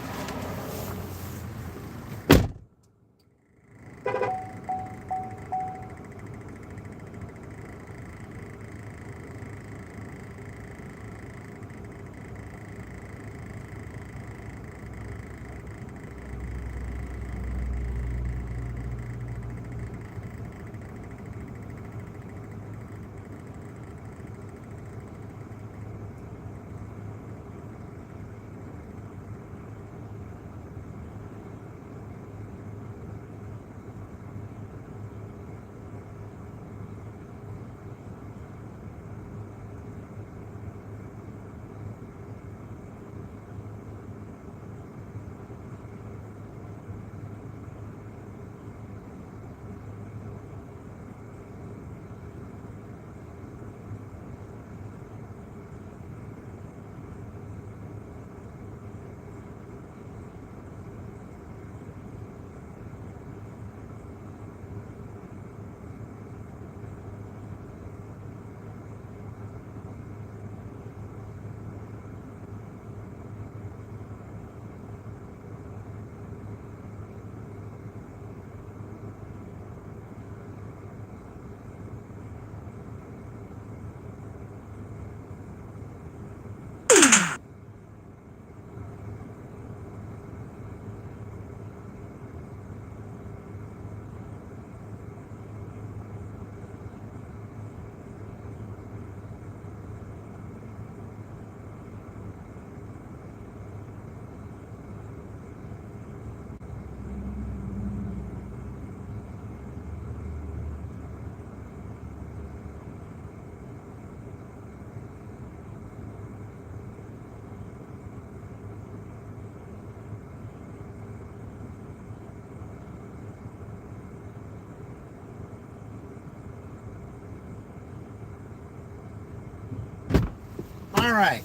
right.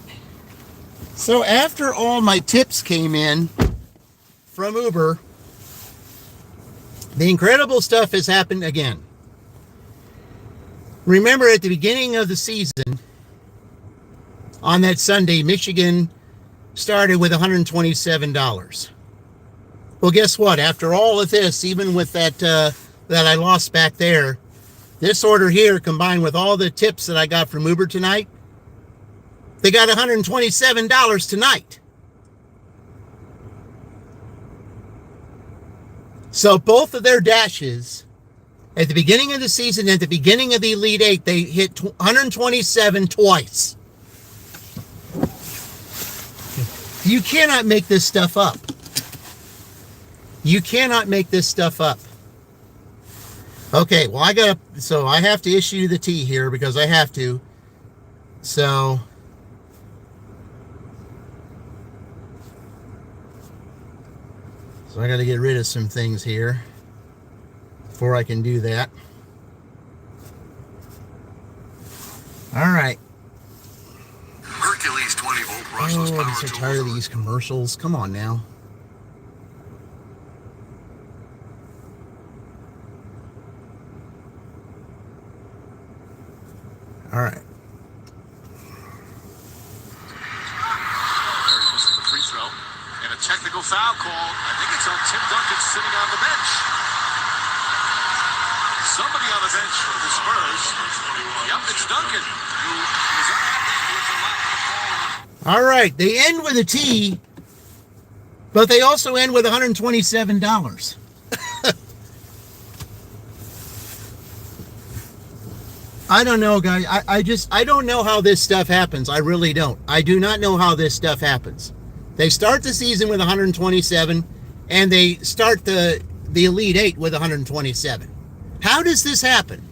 So after all my tips came in from Uber, the incredible stuff has happened again. Remember at the beginning of the season, on that Sunday, Michigan started with $127. Well, guess what? After all of this, even with that I lost back there, this order here, combined with all the tips that I got from Uber tonight, they got $127 tonight. So both of their dashes, at the beginning of the season, at the beginning of the Elite Eight, they hit 127 twice. You cannot make this stuff up. You cannot make this stuff up. Okay, well, I have to issue the T here because I have to. So I got to get rid of some things here before I can do that. All right. Hercules 20-volt brushless Oh, I'm power so tools. tired of these commercials. Come on now. All right. Barry missing the free throw. And a technical foul call. I think it's on Tim Duncan sitting on the bench. Somebody on the bench for the Spurs. Yep, it's Duncan, who is unhappy with the lack of ball. All right. They end with a T, but they also end with $127. I don't know, guys. I don't know how this stuff happens. I really don't. I do not know how this stuff happens. They start the season with 127, and they start the Elite Eight with 127. How does this happen?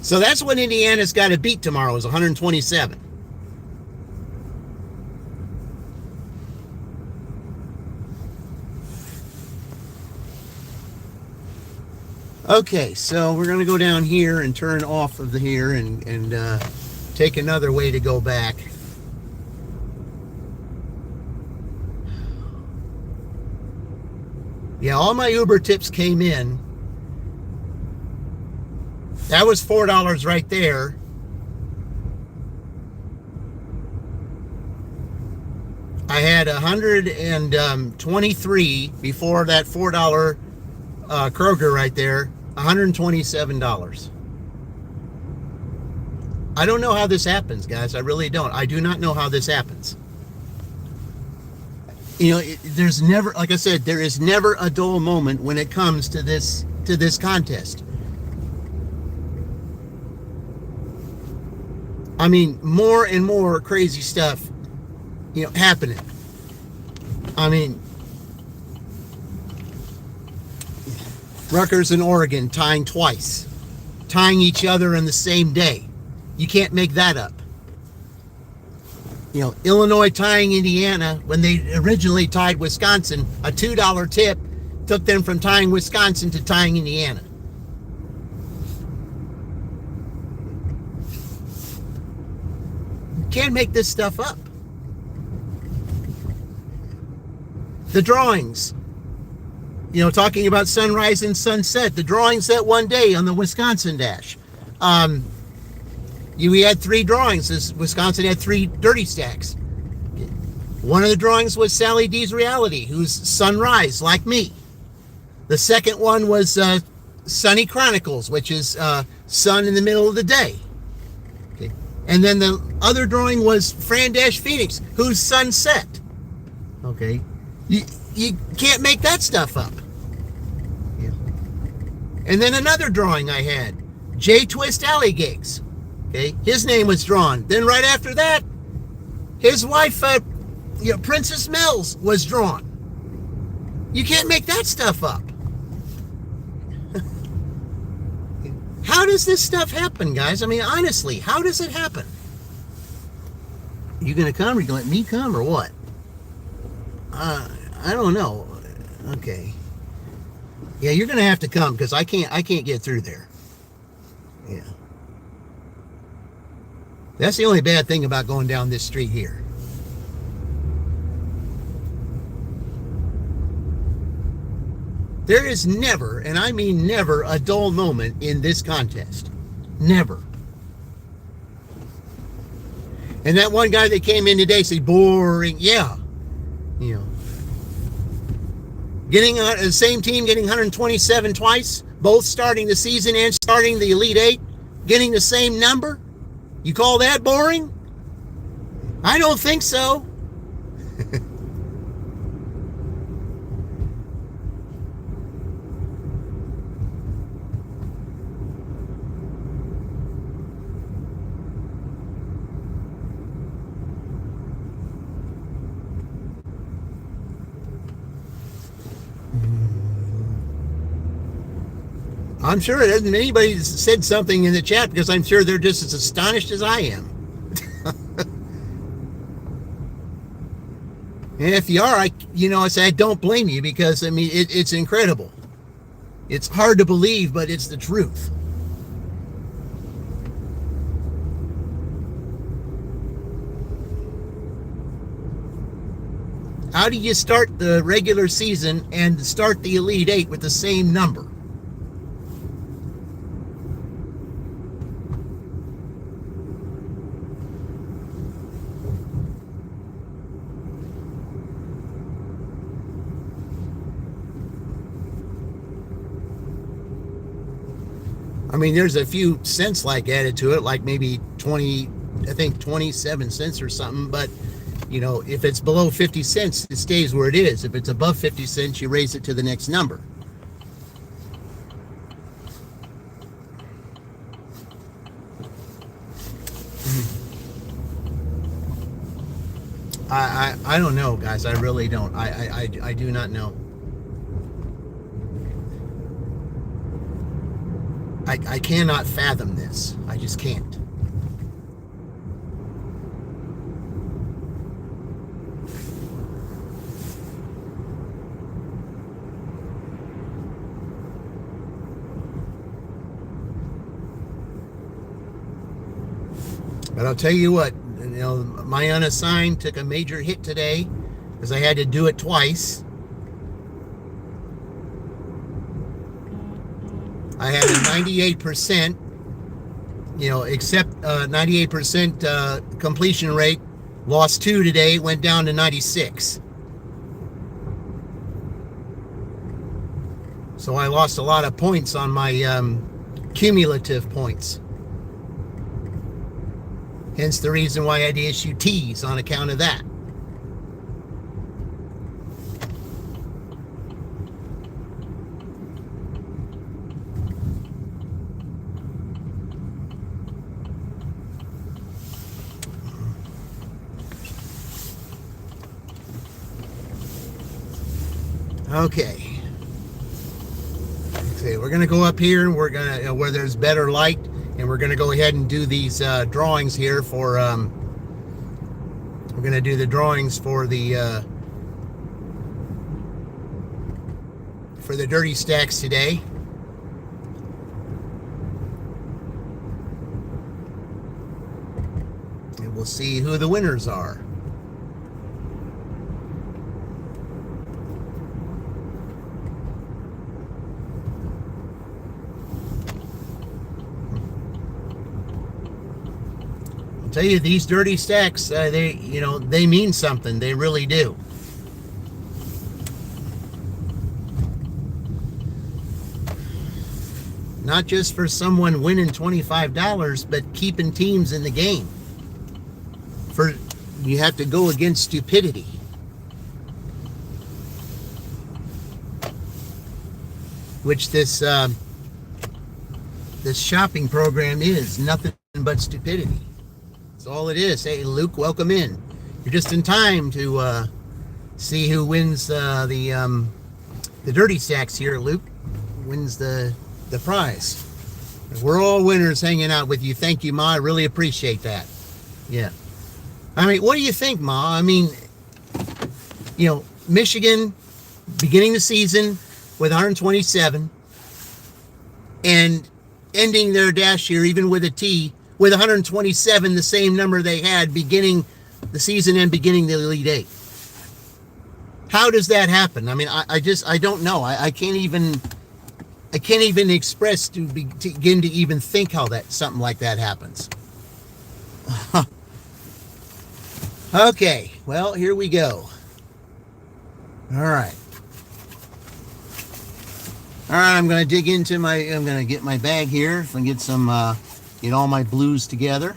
So that's what Indiana's got to beat tomorrow, is 127. Okay, so we're going to go down here and turn off of the here and take another way to go back. Yeah, all my Uber tips came in. That was $4 right there. I had 123 before that $4 Kroger right there. $127. I don't know how this happens, guys. I really don't. I do not know how this happens. You know, there's never, like I said, there is never a dull moment when it comes to this contest. I mean, more and more crazy stuff, happening. I mean, Rutgers and Oregon tying twice, tying each other in the same day. You can't make that up. Illinois tying Indiana when they originally tied Wisconsin. A $2 tip took them from tying Wisconsin to tying Indiana. You can't make this stuff up. The drawings. Talking about sunrise and sunset. The drawings that one day on the Wisconsin dash. We had 3 drawings. Wisconsin had 3 dirty stacks. One of the drawings was Sally D's Reality, who's sunrise, like me. The second one was Sunny Chronicles, which is sun in the middle of the day. Okay. And then the other drawing was Fran Dash Phoenix, who's sunset. Okay. You can't make that stuff up. Yeah. And then another drawing I had, J Twist Alligags. Okay, his name was drawn. Then right after that, his wife, Princess Mills, was drawn. You can't make that stuff up. How does this stuff happen, guys? I mean, honestly, how does it happen? You gonna come? Or you gonna let me come, or what? I don't know. Okay. Yeah, you're gonna have to come because I can't get through there. Yeah. That's the only bad thing about going down this street here. There is never, and I mean never, a dull moment in this contest. Never. And that one guy that came in today said, boring. Yeah. You know. Getting the same team getting 127 twice, both starting the season and starting the Elite Eight, getting the same number. You call that boring? I don't think so. I'm sure it hasn't anybody said something in the chat because I'm sure they're just as astonished as I am. And if you are, I say I don't blame you because I mean it's incredible. It's hard to believe, but it's the truth. How do you start the regular season and start the Elite Eight with the same number? I mean, there's a few cents like added to it, like maybe 27 cents or something. But, you know, if it's below 50 cents, it stays where it is. If it's above 50 cents, you raise it to the next number. I don't know, guys. I really don't. I do not know. I cannot fathom this. I just can't. But I'll tell you what, you know, my unassigned took a major hit today because I had to do it twice. I had a 98%, you know, except 98% completion rate. Lost 2 today, went down to 96. So I lost a lot of points on my cumulative points. Hence the reason why I had to issue T's on account of that. Okay. Okay, we're gonna go up here and we're gonna where there's better light, and we're gonna go ahead and do these drawings here for we're gonna do the drawings for the dirty stacks today. And we'll see who the winners are. Tell you, these dirty stacks, they mean something. They really do. Not just for someone winning $25, but keeping teams in the game. You have to go against stupidity. Which this shopping program is nothing but stupidity. That's all it is. Hey, Luke, welcome in. You're just in time to see who wins the dirty stacks here. Luke wins the prize. We're all winners hanging out with you. Thank you, Ma. I really appreciate that. Yeah. I mean, what do you think, Ma? I mean, you know, Michigan beginning the season with 127 and ending their dash here even with a T with 127, the same number they had beginning the season and beginning the Elite Eight. How does that happen? I mean, I don't know. I can't even express to begin to even think how that something like that happens. Okay, well, here we go. All right, I'm going to dig into I'm going to get my bag here and get all my blues together,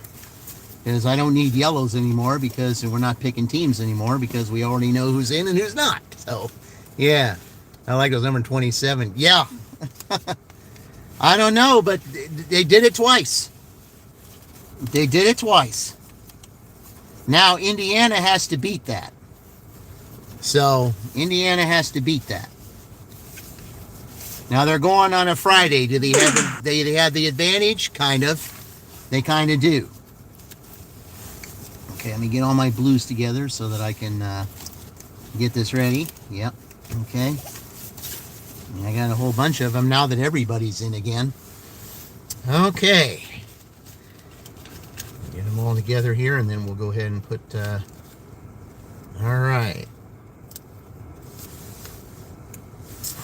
because I don't need yellows anymore, because we're not picking teams anymore, because we already know who's in and who's not. So, yeah, I like those number 27. Yeah, I don't know, but they did it twice. They did it twice. Now, Indiana has to beat that. So, Indiana has to beat that. Now, they're going on a Friday. Do they have they have the advantage? Kind of. They kind of do. Okay, let me get all my blues together so that I can get this ready. Yep. Okay. And I got a whole bunch of them now that everybody's in again. Okay. Get them all together here, and then we'll go ahead and put... all right.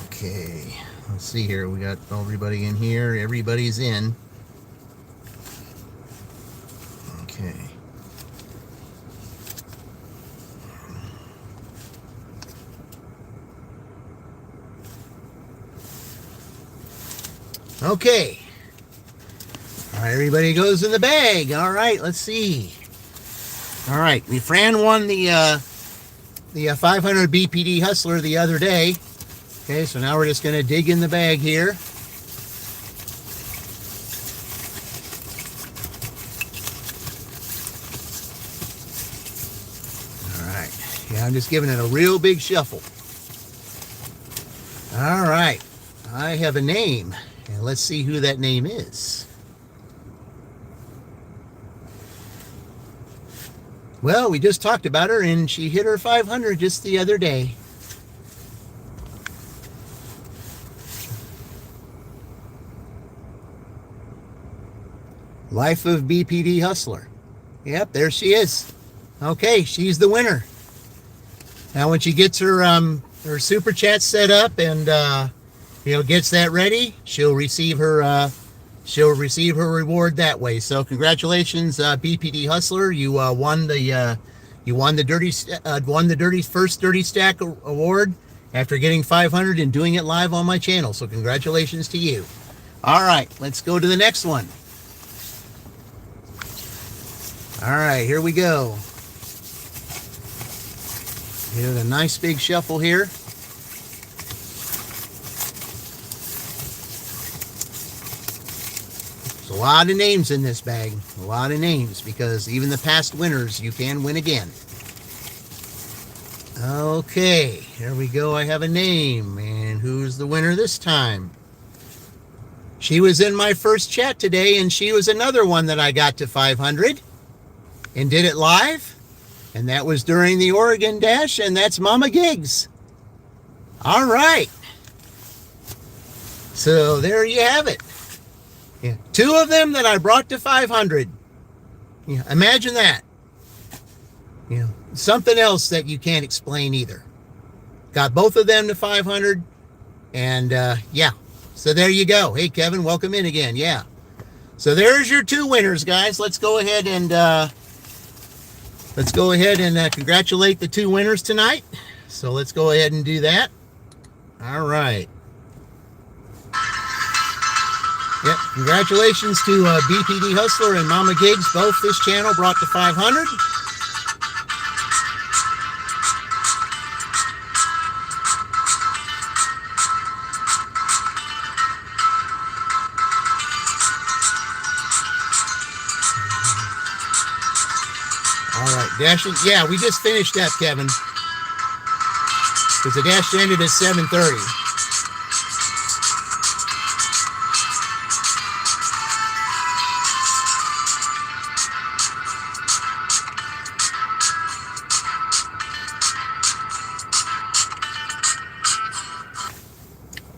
Okay. Let's see here. We got everybody in here. Everybody's in. Okay. Okay. All right, everybody goes in the bag. All right, let's see. All right, Fran won the 500 BPD Hustler the other day. Okay, so now we're just going to dig in the bag here. All right. Yeah, I'm just giving it a real big shuffle. All right. I have a name, and let's see who that name is. Well, we just talked about her, and she hit her 500 just the other day. Life of BPD Hustler. Yep, there she is. Okay, she's the winner. Now, when she gets her super chat set up and gets that ready, she'll receive her reward that way. So, congratulations, BPD Hustler. You won the first Dirty Stack award after getting 500 and doing it live on my channel. So, congratulations to you. All right, let's go to the next one. All right, here we go. Here's a nice big shuffle here. There's a lot of names in this bag. A lot of names, because even the past winners, you can win again. Okay, here we go. I have a name. And who's the winner this time? She was in my first chat today, and she was another one that I got to 500. And did it live, and that was during the Oregon Dash, and that's Mama Gigs. All right. So there you have it. Yeah. Two of them that I brought to 500. Yeah, imagine that. Something else that you can't explain either. Got both of them to 500, and yeah. So there you go. Hey, Kevin, welcome in again. Yeah. So there's your two winners, guys. Let's go ahead and congratulate the two winners tonight. So let's go ahead and do that. All right. Yep. Congratulations to BPD Hustler and Mama Gigs. Both this channel brought to 500. All right, dashing. Yeah, we just finished that, Kevin. Because the dash ended at 7:30.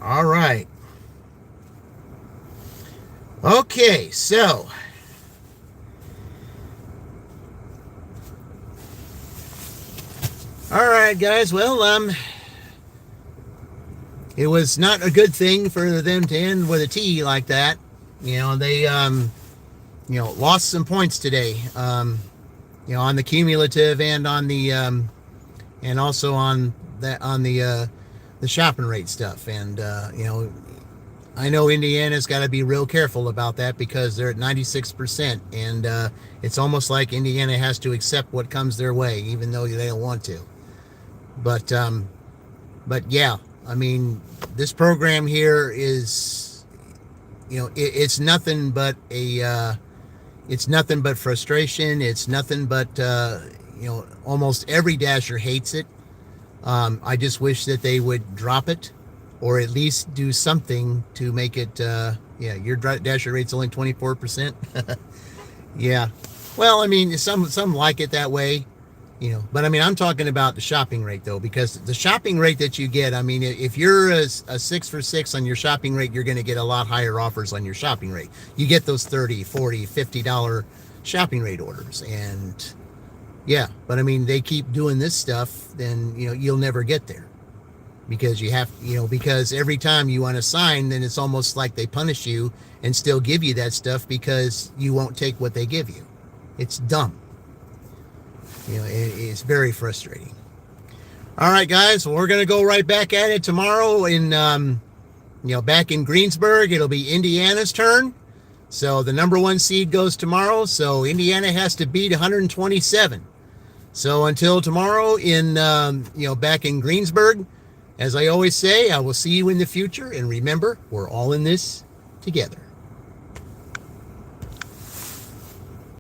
All right. Okay, so All right, guys. Well, it was not a good thing for them to end with a T like that. You know, they, lost some points today. On the cumulative and on the, and also on the shopping rate stuff. And, I know Indiana's got to be real careful about that because they're at 96%. And it's almost like Indiana has to accept what comes their way, even though they don't want to. But yeah, I mean, this program here is, it's nothing but it's nothing but frustration. It's nothing but, almost every dasher hates it. I just wish that they would drop it or at least do something to make it, your dasher rate's only 24%. Yeah. Well, I mean, some like it that way. But I mean, I'm talking about the shopping rate though, because the shopping rate that you get, I mean, if you're a 6 for 6 on your shopping rate, you're going to get a lot higher offers on your shopping rate. You get those $30, $40, $50 shopping rate orders. And yeah, but I mean, they keep doing this stuff, then, you'll never get there because you have, because every time you unassign, then it's almost like they punish you and still give you that stuff because you won't take what they give you. It's dumb. It's very frustrating. All right, guys. Well, we're going to go right back at it tomorrow in, back in Greensburg. It'll be Indiana's turn. So the number 1 seed goes tomorrow. So Indiana has to beat 127. So until tomorrow in, back in Greensburg, as I always say, I will see you in the future. And remember, we're all in this together.